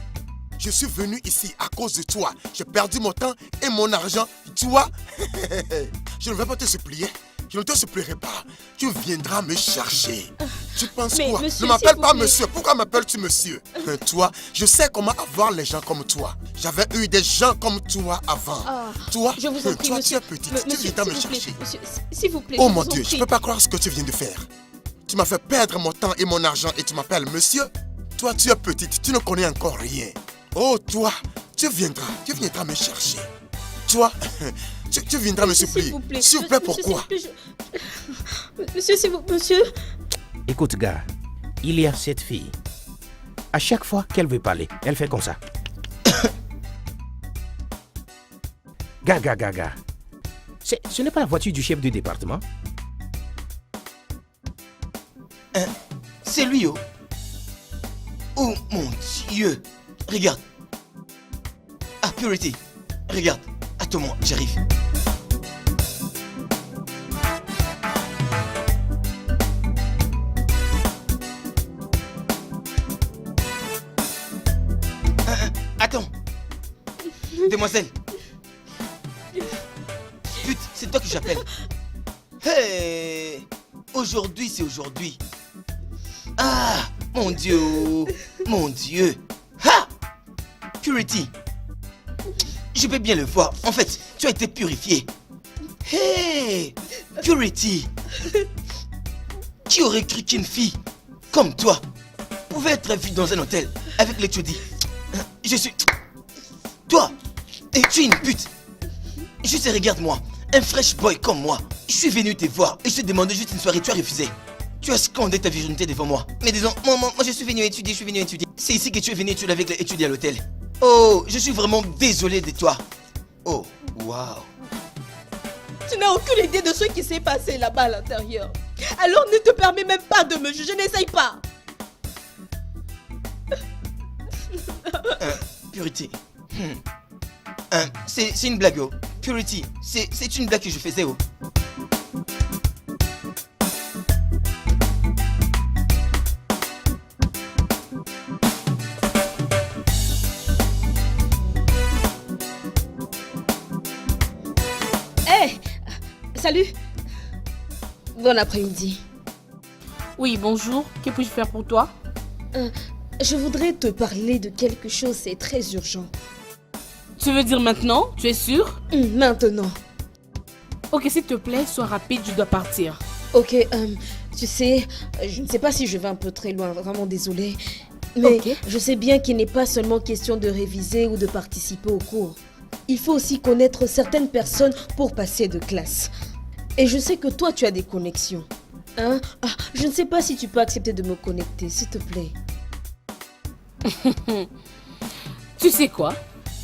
Je suis venu ici à cause de toi. J'ai perdu mon temps et mon argent. Tu vois? Je ne vais pas te supplier. Je ne te supplierai pas. Tu viendras me chercher. Tu penses quoi? Monsieur, ne m'appelle pas plaît. monsieur. Pourquoi m'appelles-tu monsieur? Toi, je sais comment avoir les gens comme toi. J'avais eu des gens comme toi avant. Toi, je vous en prie, toi monsieur. tu es petite. Tu viendras me chercher. Monsieur, s'il vous plaît. Oh je mon vous en Dieu, prie. je ne peux pas croire ce que tu viens de faire. Tu m'as fait perdre mon temps et mon argent et tu m'appelles monsieur. Toi, tu es petite. Tu ne connais encore rien. Oh, toi, tu viendras me chercher. Toi, tu viendras me supplier. S'il vous plaît, pourquoi? Monsieur, s'il vous plaît, monsieur. Écoute, gars, il y a cette fille. À chaque fois qu'elle veut parler, elle fait comme ça. Gars. Ce n'est pas la voiture du chef du département? C'est lui, oh. Oh mon Dieu. Regarde. Ah, Purity. Regarde. Attends-moi, j'arrive. Attends. Demoiselle. Pute, c'est toi que j'appelle. Hey. Aujourd'hui, c'est aujourd'hui. Ah, mon Dieu. Mon Dieu. Ha! Purity. Je peux bien le voir. En fait, tu as été purifié. Hey! Purity. Qui aurait cru qu'une fille comme toi pouvait être vue dans un hôtel avec l'étudiant? Je suis... Toi, et tu es une pute. Juste regarde-moi, un fresh boy comme moi. Je suis venu te voir et je te demandais juste une soirée, tu as refusé. Tu as scandé ta virginité devant moi. Mais disons, moi je suis venu étudier, C'est ici que tu es venu étudier avec les étudiants à l'hôtel. Oh, je suis vraiment désolé de toi. Oh, waouh. Tu n'as aucune idée de ce qui s'est passé là-bas à l'intérieur. Alors ne te permets même pas de me juger, n'essaye pas. Purity. C'est une blague, oh. Purity, c'est une blague que je faisais, oh. Hey, salut. Bon après-midi. Oui, bonjour. Que puis-je faire pour toi? Je voudrais te parler de quelque chose, c'est très urgent. Tu veux dire maintenant? Tu es sûr? Maintenant. Ok, s'il te plaît, sois rapide, je dois partir. Ok, tu sais, je ne sais pas si je vais un peu très loin, vraiment désolée. Mais je sais bien qu'il n'est pas seulement question de réviser ou de participer au cours. Il faut aussi connaître certaines personnes pour passer de classe. Et je sais que toi, tu as des connexions. Hein? Je ne sais pas si tu peux accepter de me connecter, s'il te plaît. Tu sais quoi?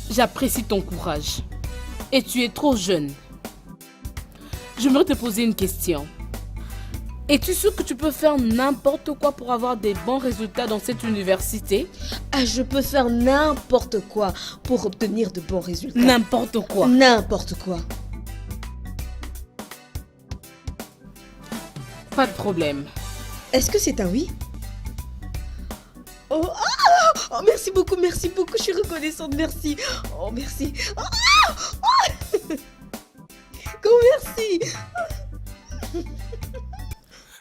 J'apprécie ton courage. Et tu es trop jeune. J'aimerais te poser une question. Es-tu sûr que tu peux faire n'importe quoi pour avoir des bons résultats dans cette université? Ah, je peux faire n'importe quoi pour obtenir de bons résultats. N'importe quoi. N'importe quoi. Pas de problème. Est-ce que c'est un oui? Oh, merci beaucoup, je suis reconnaissante, merci. Oh, merci. Merci.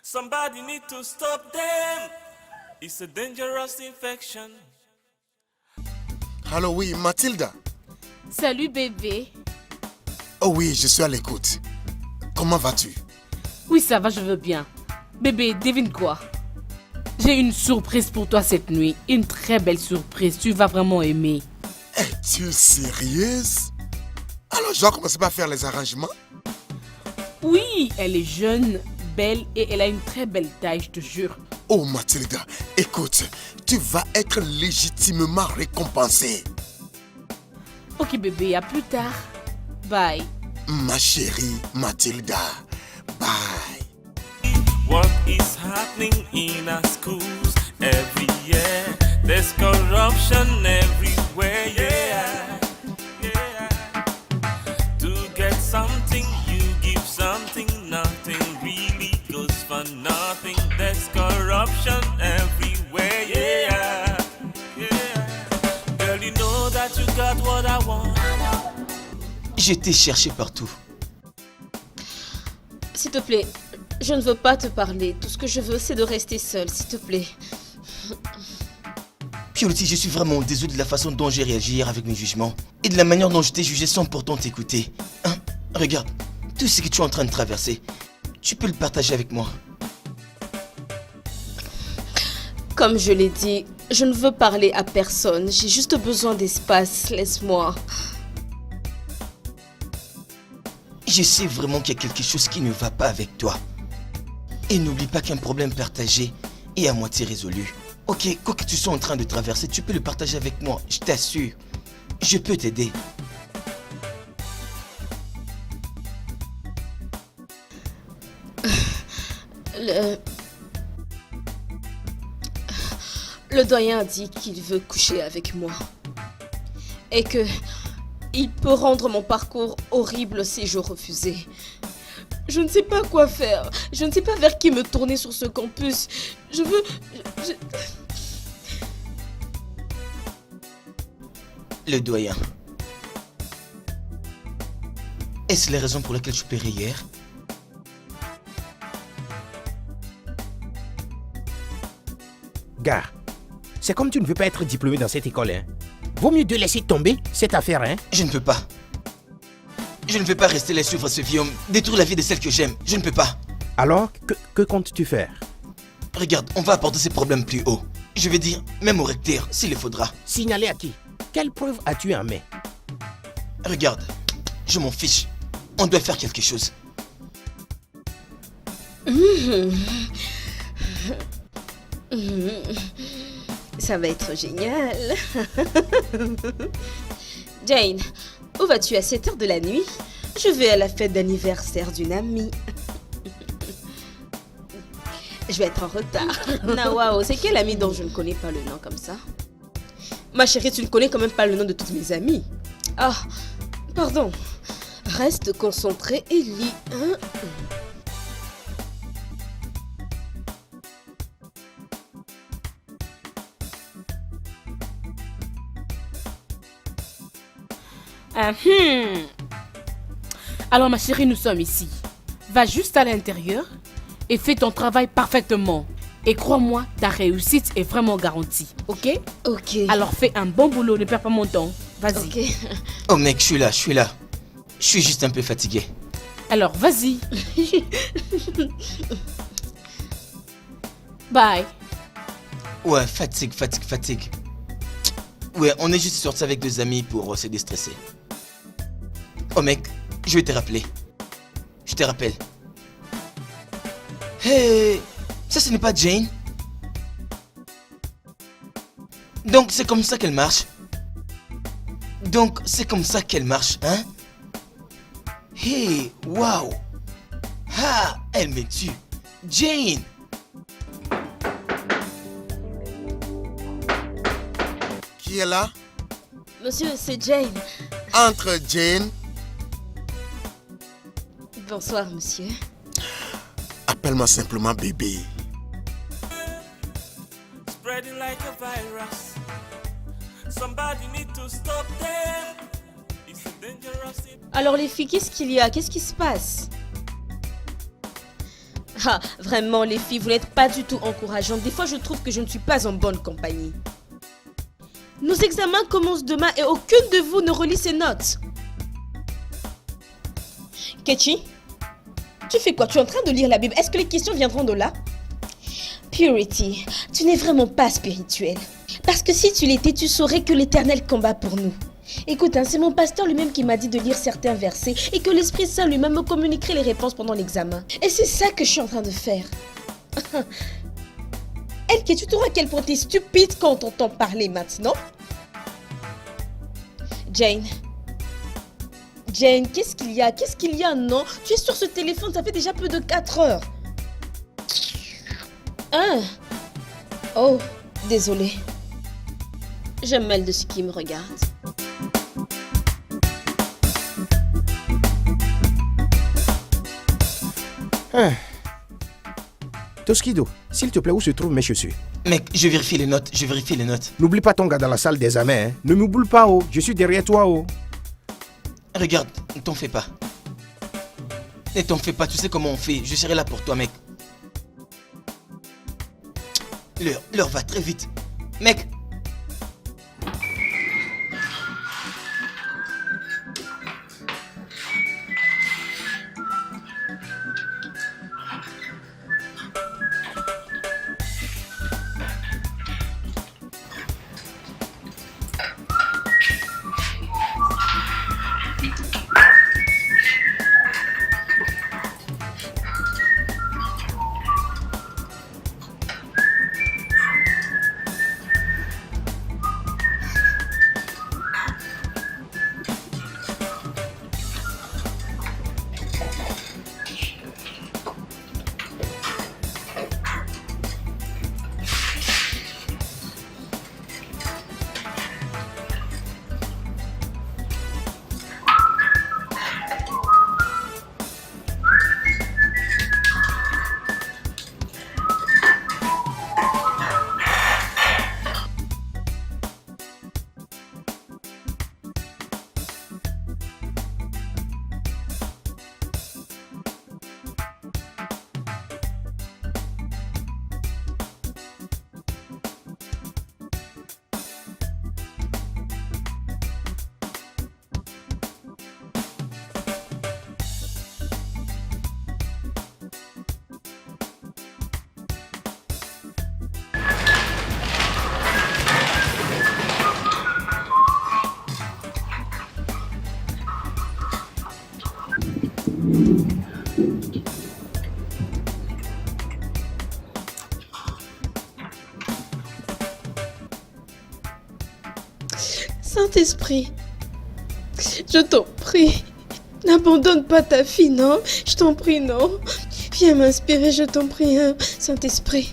Somebody need to stop them. It's a dangerous infection. Allô, oui, Mathilda. Salut bébé. Oh oui, je suis à l'écoute. Comment vas-tu? Oui, ça va, je veux bien. Bébé, devine quoi? J'ai une surprise pour toi cette nuit. Une très belle surprise. Tu vas vraiment aimer. Es-tu sérieuse? Alors, je dois commencer par faire les arrangements? Oui, elle est jeune, belle et elle a une très belle taille, je te jure. Oh Mathilda, écoute, tu vas être légitimement récompensée. Ok bébé, à plus tard. Bye. Ma chérie Mathilda, bye. What is happening in our schools every year? There's corruption everywhere, yeah. To get something, you give something, nothing really goes for nothing. There's corruption everywhere, yeah. Girl, you know that you got what I want. Je t'ai cherché partout. S'il te plaît, je ne veux pas te parler. Tout ce que je veux, c'est de rester seule, s'il te plaît. Purity, je suis vraiment désolé de la façon dont j'ai réagi hier avec mes jugements et de la manière dont je t'ai jugé sans pourtant t'écouter. Hein? Regarde, tout ce que tu es en train de traverser, tu peux le partager avec moi. Comme je l'ai dit, je ne veux parler à personne. J'ai juste besoin d'espace. Laisse-moi. Je sais vraiment qu'il y a quelque chose qui ne va pas avec toi. Et n'oublie pas qu'un problème partagé est à moitié résolu. Ok, quoi que tu sois en train de traverser, tu peux le partager avec moi, je t'assure. Je peux t'aider. Le doyen a dit qu'il veut coucher avec moi. Et que il peut rendre mon parcours horrible si je refusais. Je ne sais pas quoi faire. Je ne sais pas vers qui me tourner sur ce campus. Je veux... Le doyen. Est-ce la raison pour laquelle je pleurais hier? Gars, c'est comme tu ne veux pas être diplômé dans cette école, hein. Vaut mieux te laisser tomber cette affaire, hein. Je ne peux pas. Je ne vais pas rester là suivre ce vieux homme, détruire la vie de celle que j'aime. Je ne peux pas. Alors, que comptes-tu faire? Regarde, on va apporter ces problèmes plus haut. Je vais dire, même au recteur, s'il le faudra. Signaler à qui? Quelle preuve as-tu en main? Regarde, je m'en fiche. On doit faire quelque chose. Ça va être génial. Jane, où vas-tu à 7 heures de la nuit? Je vais à la fête d'anniversaire d'une amie. Je vais être en retard. Nawao, c'est quelle amie dont je ne connais pas le nom comme ça? Ma chérie, tu ne connais quand même pas le nom de toutes mes amies. Ah, pardon. Reste concentré et lis. Hein? Alors ma chérie, nous sommes ici. Va juste à l'intérieur et fais ton travail parfaitement. Et crois-moi, ta réussite est vraiment garantie, ok? Ok. Alors fais un bon boulot, ne perds pas mon temps. Vas-y. Ok. Oh mec, je suis là. Je suis juste un peu fatigué. Alors vas-y. Bye. Ouais, fatigue. Ouais, on est juste sortis avec deux amis pour se déstresser. Oh mec, je vais te rappeler. Je te rappelle. Hey, ça ce n'est pas Jane. Donc c'est comme ça qu'elle marche. Hein? Hey, waouh. Ah, elle me tue. Jane. Qui est là? Monsieur, c'est Jane. Entre, Jane. Bonsoir, monsieur. Appelle-moi simplement bébé. Spreading like a virus. Somebody need to stop them. It's a dangerous thing. Alors les filles, qu'est-ce qu'il y a? Qu'est-ce qui se passe? Ah, vraiment les filles, vous n'êtes pas du tout encourageantes. Des fois, je trouve que je ne suis pas en bonne compagnie. Nos examens commencent demain et aucune de vous ne relit ses notes. Ketchi, tu fais quoi? Tu es en train de lire la Bible. Est-ce que les questions viendront de là? Purity, tu n'es vraiment pas spirituelle. Parce que si tu l'étais, tu saurais que l'Éternel combat pour nous. Écoute, c'est mon pasteur lui-même qui m'a dit de lire certains versets et que l'Esprit Saint lui-même me communiquerait les réponses pendant l'examen. Et c'est ça que je suis en train de faire. Elke, tu trouves à quel point t'es stupide quand on t'entend parler maintenant? Jane, qu'est-ce qu'il y a? Qu'est-ce qu'il y a, non? Tu es sur ce téléphone, ça fait déjà plus de 4 heures. Oh, désolée. Je me mêle de ce qui me regarde. Toskido, s'il te plaît, où se trouvent mes chaussures? Mec, je vérifie les notes, N'oublie pas ton gars dans la salle d'examen, hein. Ne m'oublie pas, oh. Je suis derrière toi, oh. Regarde, ne t'en fais pas. Ne t'en fais pas, tu sais comment on fait. Je serai là pour toi, mec. L'heure va très vite. Mec. Saint-Esprit, je t'en prie, n'abandonne pas ta fille, non? Je t'en prie, non? Viens m'inspirer, je t'en prie, hein, Saint-Esprit.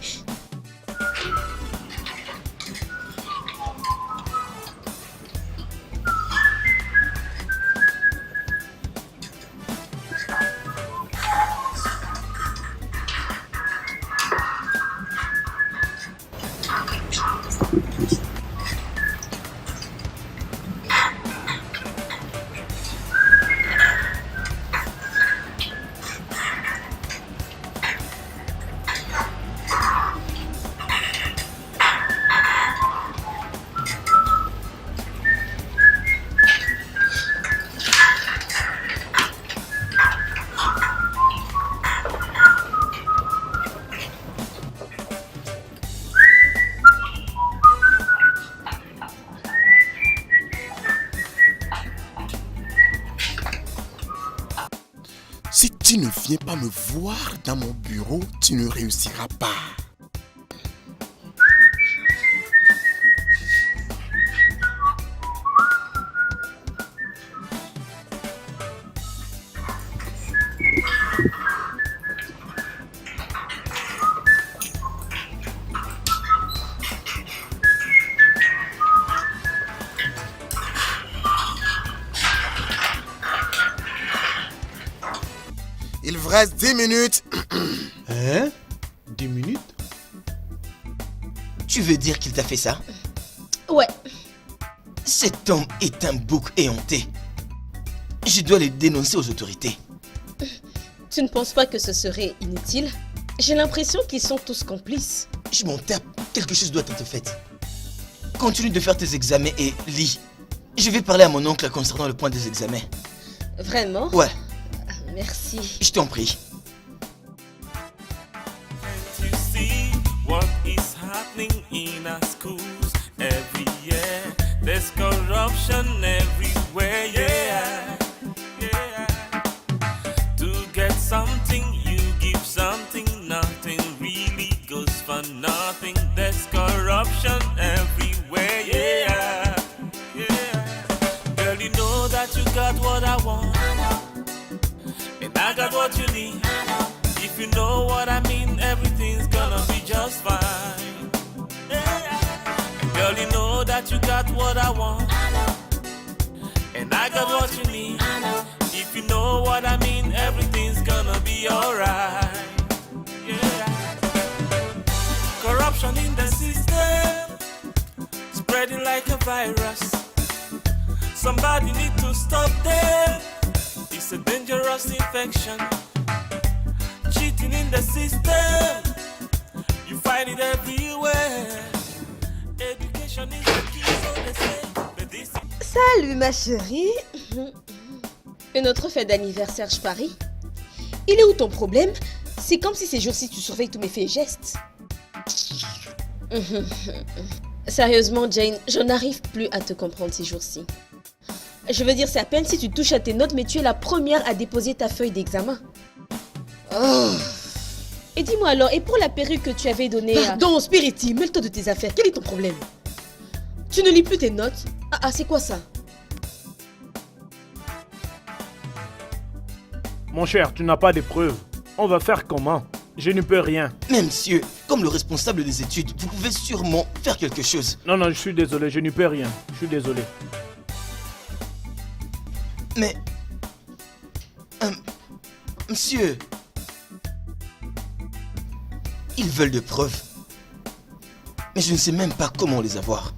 Si tu ne viens pas me voir dans mon bureau, tu ne réussiras pas. Il vous reste 10 minutes. Hein? 10 minutes? Tu veux dire qu'il t'a fait ça? Ouais. Cet homme est un bouc éhonté. Je dois le dénoncer aux autorités. Tu ne penses pas que ce serait inutile? J'ai l'impression qu'ils sont tous complices. Je m'en tape. Quelque chose doit être fait. Continue de faire tes examens et lis. Je vais parler à mon oncle concernant le point des examens. Vraiment? Ouais. Merci. Je t'en prie. You see what is happening in our schools every year. There's corruption everywhere, yeah. To get something, you give something, nothing really goes for nothing. There's corruption everywhere, yeah. Girl, you know that you got what I want. And I got what you need. If you know what I mean, everything's gonna be just fine. And girl, you know that you got what I want. And I got what you need. If you know what I mean, everything's gonna be alright. Yeah. Corruption in the system, spreading like a virus. Somebody need to stop them. It's a dangerous infection. Cheating in the system, you find it everywhere. Education is the key, so they say. But this Salut ma chérie. Une autre fête d'anniversaire, je parie. Il est où ton problème? C'est comme si ces jours-ci tu surveilles tous mes faits et gestes. Sérieusement, Jane, je n'arrive plus à te comprendre ces jours-ci. Je veux dire, c'est à peine si tu touches à tes notes, mais tu es la première à déposer ta feuille d'examen. Oh. Et dis-moi alors, et pour la perruque que tu avais donnée Pardon, Spirity, mêle-toi de tes affaires. Quel est ton problème? Tu ne lis plus tes notes? Ah, c'est quoi ça? Mon cher, tu n'as pas de preuves. On va faire comment? Je ne peux rien. Mais monsieur, comme le responsable des études, vous pouvez sûrement faire quelque chose. Non, je suis désolé, je ne peux rien. Je suis désolé. Mais... monsieur... Ils veulent de preuves. Mais je ne sais même pas comment les avoir.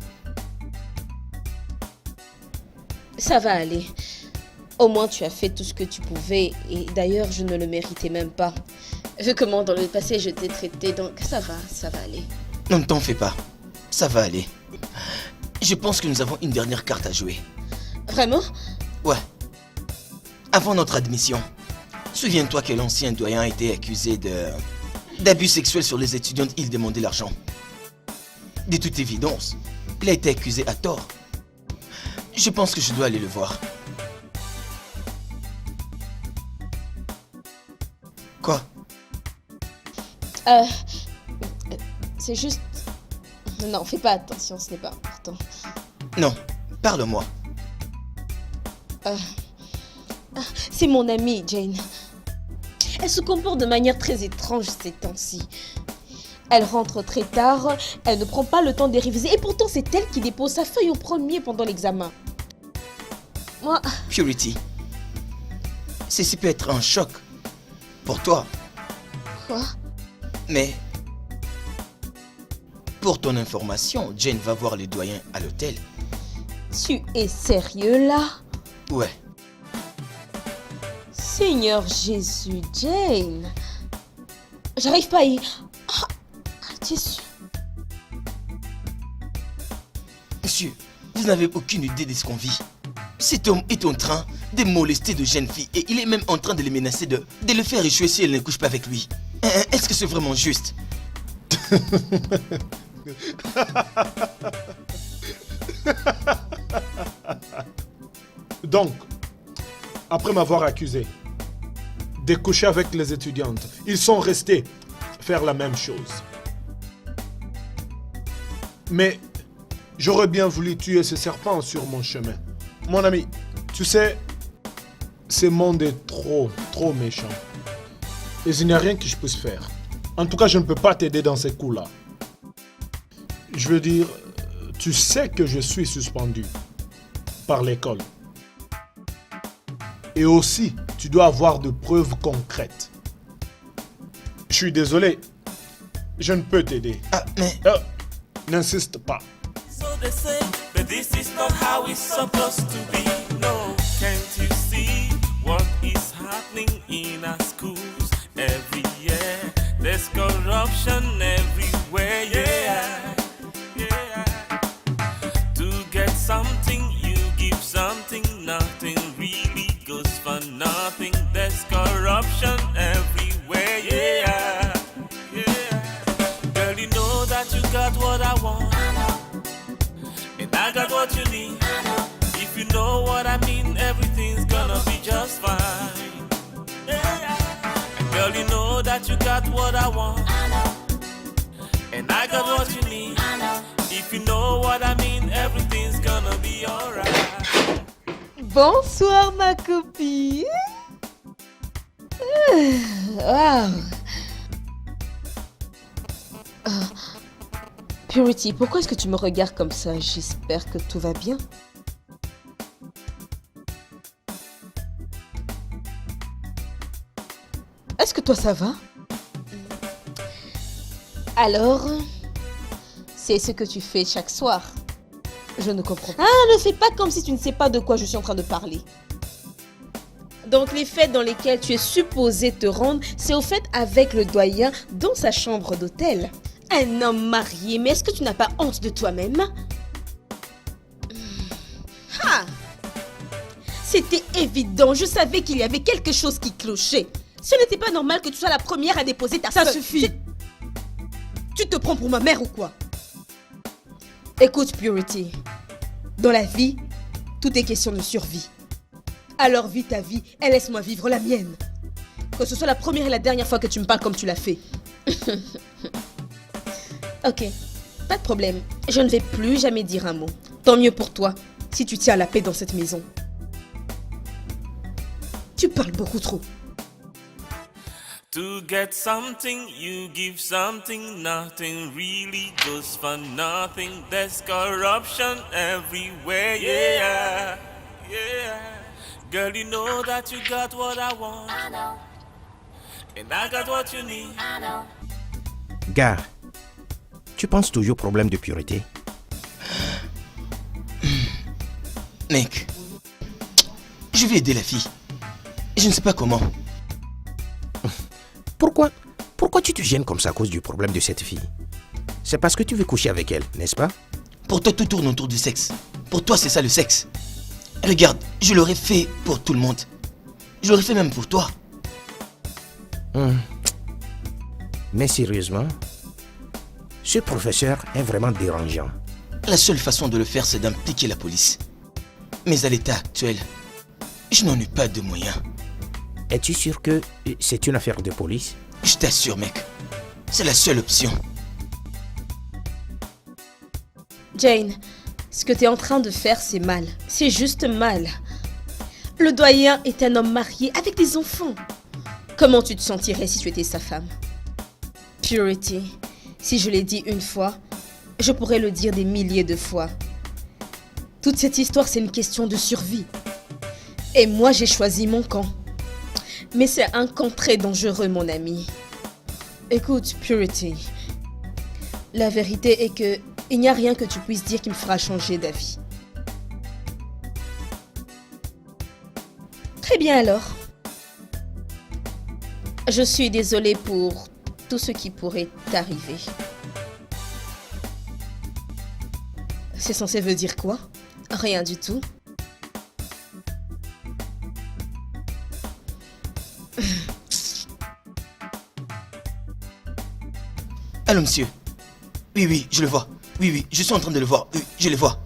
Ça va aller. Au moins tu as fait tout ce que tu pouvais. Et d'ailleurs, je ne le méritais même pas. Vu comment dans le passé je t'ai traité, donc ça va aller. Non, ne t'en fais pas. Ça va aller. Je pense que nous avons une dernière carte à jouer. Vraiment? Ouais. Avant notre admission, souviens-toi que l'ancien doyen a été accusé d'abus sexuels sur les étudiantes. Il demandait l'argent. De toute évidence, il a été accusé à tort. Je pense que je dois aller le voir. Quoi? C'est juste... Non, fais pas attention, ce n'est pas important. Non, parle-moi. C'est mon amie, Jane. Elle se comporte de manière très étrange ces temps-ci. Elle rentre très tard, elle ne prend pas le temps de réviser, et pourtant c'est elle qui dépose sa feuille en premier pendant l'examen. Moi... Purity, ceci peut être un choc pour toi. Quoi? Mais, pour ton information, Jane va voir les doyens à l'hôtel. Tu es sérieux là? Ouais. Seigneur Jésus, Jane. J'arrive pas à y... Jésus. Monsieur, vous n'avez aucune idée de ce qu'on vit. Cet homme est en train de molester de jeunes filles et il est même en train de les menacer de le faire échouer si elle ne couche pas avec lui. Est-ce que c'est vraiment juste? Donc, après m'avoir accusé de coucher avec les étudiantes, ils sont restés faire la même chose. Mais j'aurais bien voulu tuer ce serpent sur mon chemin. Mon ami, tu sais, ce monde est trop méchant. Et il n'y a rien que je puisse faire. En tout cas, je ne peux pas t'aider dans ces coups-là. Je veux dire, tu sais que je suis suspendu par l'école. Et aussi tu dois avoir de preuves concrètes. Je suis désolé. Je ne peux t'aider. Ah, mais... N'insiste pas. So they say, but this is not how it's supposed to be. No, can't you see what is happening in our schools every year? There's corruption everywhere, yeah, yeah. To get something, you give something, nothing really goes for nothing. There's corruption everywhere, yeah, yeah. Girl, you know that you got what I want. I got what you need. If you know what I mean, everything's gonna be just fine. Yeah. And girl, you know that you got what I want. And I got what you need. If you know what I mean, everything's gonna be alright. Bonsoir ma copine. Wow. Purity, pourquoi est-ce que tu me regardes comme ça? J'espère que tout va bien. Est-ce que toi ça va? Alors, c'est ce que tu fais chaque soir. Je ne comprends pas. Ah, ne fais pas comme si tu ne sais pas de quoi je suis en train de parler. Donc les fêtes dans lesquelles tu es supposé te rendre, c'est au fait avec le doyen dans sa chambre d'hôtel. Un homme marié, mais est-ce que tu n'as pas honte de toi-même? Ah! C'était évident, je savais qu'il y avait quelque chose qui clochait. Ce n'était pas normal que tu sois la première à déposer ta feuille. Ça suffit! Tu te prends pour ma mère ou quoi? Écoute, Purity, dans la vie, tout est question de survie. Alors vis ta vie et laisse-moi vivre la mienne. Que ce soit la première et la dernière fois que tu me parles comme tu l'as fait. Ok, pas de problème. Je ne vais plus jamais dire un mot. Tant mieux pour toi, si tu tiens la paix dans cette maison. Tu parles beaucoup trop. To get something, you give something, nothing really goes for nothing. There's corruption everywhere, yeah, yeah. Girl, you know that you got what I want. I know. And I got what you need. I know. Gars, tu penses toujours au problème de pureté? Mec, je vais aider la fille. Je ne sais pas comment. Pourquoi tu te gênes comme ça à cause du problème de cette fille? C'est parce que tu veux coucher avec elle, n'est-ce pas? Pour toi, tout tourne autour du sexe. Pour toi, c'est ça le sexe. Regarde, je l'aurais fait pour tout le monde. Je l'aurais fait même pour toi. Mais sérieusement, ce professeur est vraiment dérangeant. La seule façon de le faire, c'est d'impliquer la police. Mais à l'état actuel, je n'en ai pas de moyens. Es-tu sûr que c'est une affaire de police? Je t'assure, mec. C'est la seule option. Jane, ce que tu es en train de faire, c'est mal. C'est juste mal. Le doyen est un homme marié avec des enfants. Comment tu te sentirais si tu étais sa femme? Purity, si je l'ai dit une fois, je pourrais le dire des milliers de fois. Toute cette histoire, c'est une question de survie. Et moi, j'ai choisi mon camp. Mais c'est un camp très dangereux, mon ami. Écoute, Purity, la vérité est que il n'y a rien que tu puisses dire qui me fera changer d'avis. Très bien alors. Je suis désolée pour tout ce qui pourrait t'arriver. C'est censé veut dire quoi? Rien du tout. Allô, monsieur. Oui, je le vois. Oui, je suis en train de le voir. Oui, je les vois.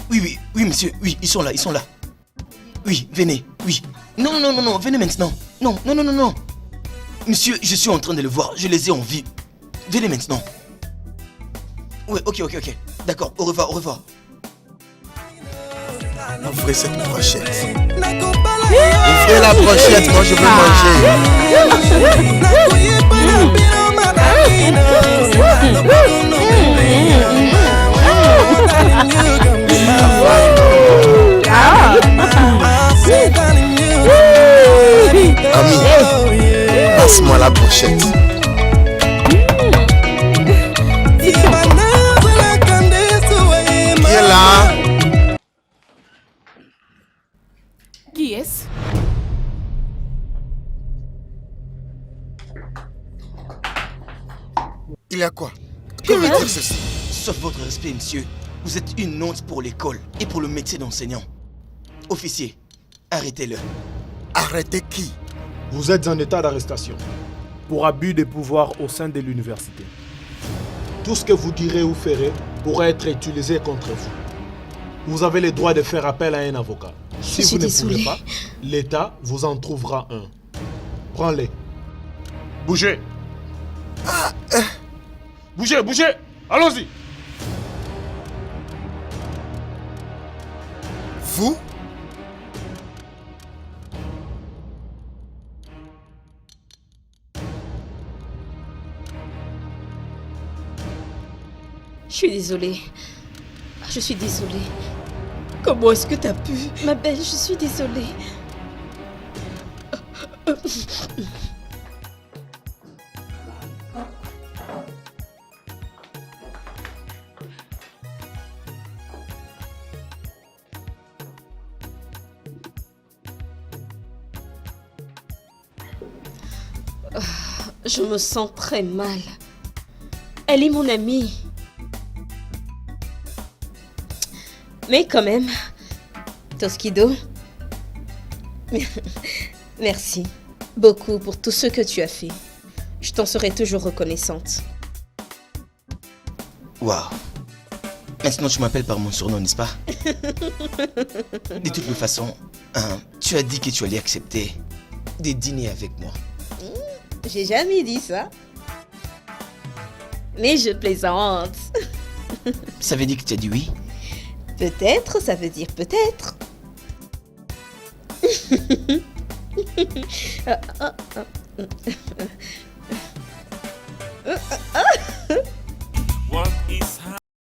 Oui, monsieur. Oui, ils sont là. Oui, venez. Oui. Non, venez maintenant. Non. Monsieur, je suis en train de le voir. Je les ai en vie. Venez maintenant. Ouais, ok. D'accord, au revoir. Ouvrez cette brochette. Ouvrez la brochette, moi je veux manger. Passe-moi la brochette. Qui est là? Qui est-ce? Il y a quoi? Que veut dire ceci? Sauf votre respect, monsieur. Vous êtes une honte pour l'école et pour le métier d'enseignant. Officier, arrêtez-le. Arrêtez qui? Vous êtes en état d'arrestation pour abus de pouvoir au sein de l'université. Tout ce que vous direz ou ferez pourra être utilisé contre vous. Vous avez le droit de faire appel à un avocat. Si vous ne pouvez pas, l'État vous en trouvera un. Prends-les. Bougez. Bougez, bougez. Allons-y. Vous? Je suis désolée. Je suis désolée. Comment est-ce que t'as pu? Ma belle, je suis désolée. Je me sens très mal. Elle est mon amie. Mais quand même, Toskido, merci beaucoup pour tout ce que tu as fait. Je t'en serai toujours reconnaissante. Waouh. Maintenant tu m'appelles par mon surnom, n'est-ce pas? De toutes les façons, tu as dit que tu allais accepter de dîner avec moi. J'ai jamais dit ça. Mais je plaisante. Ça veut dire que tu as dit oui? Peut-être, ça veut dire peut-être.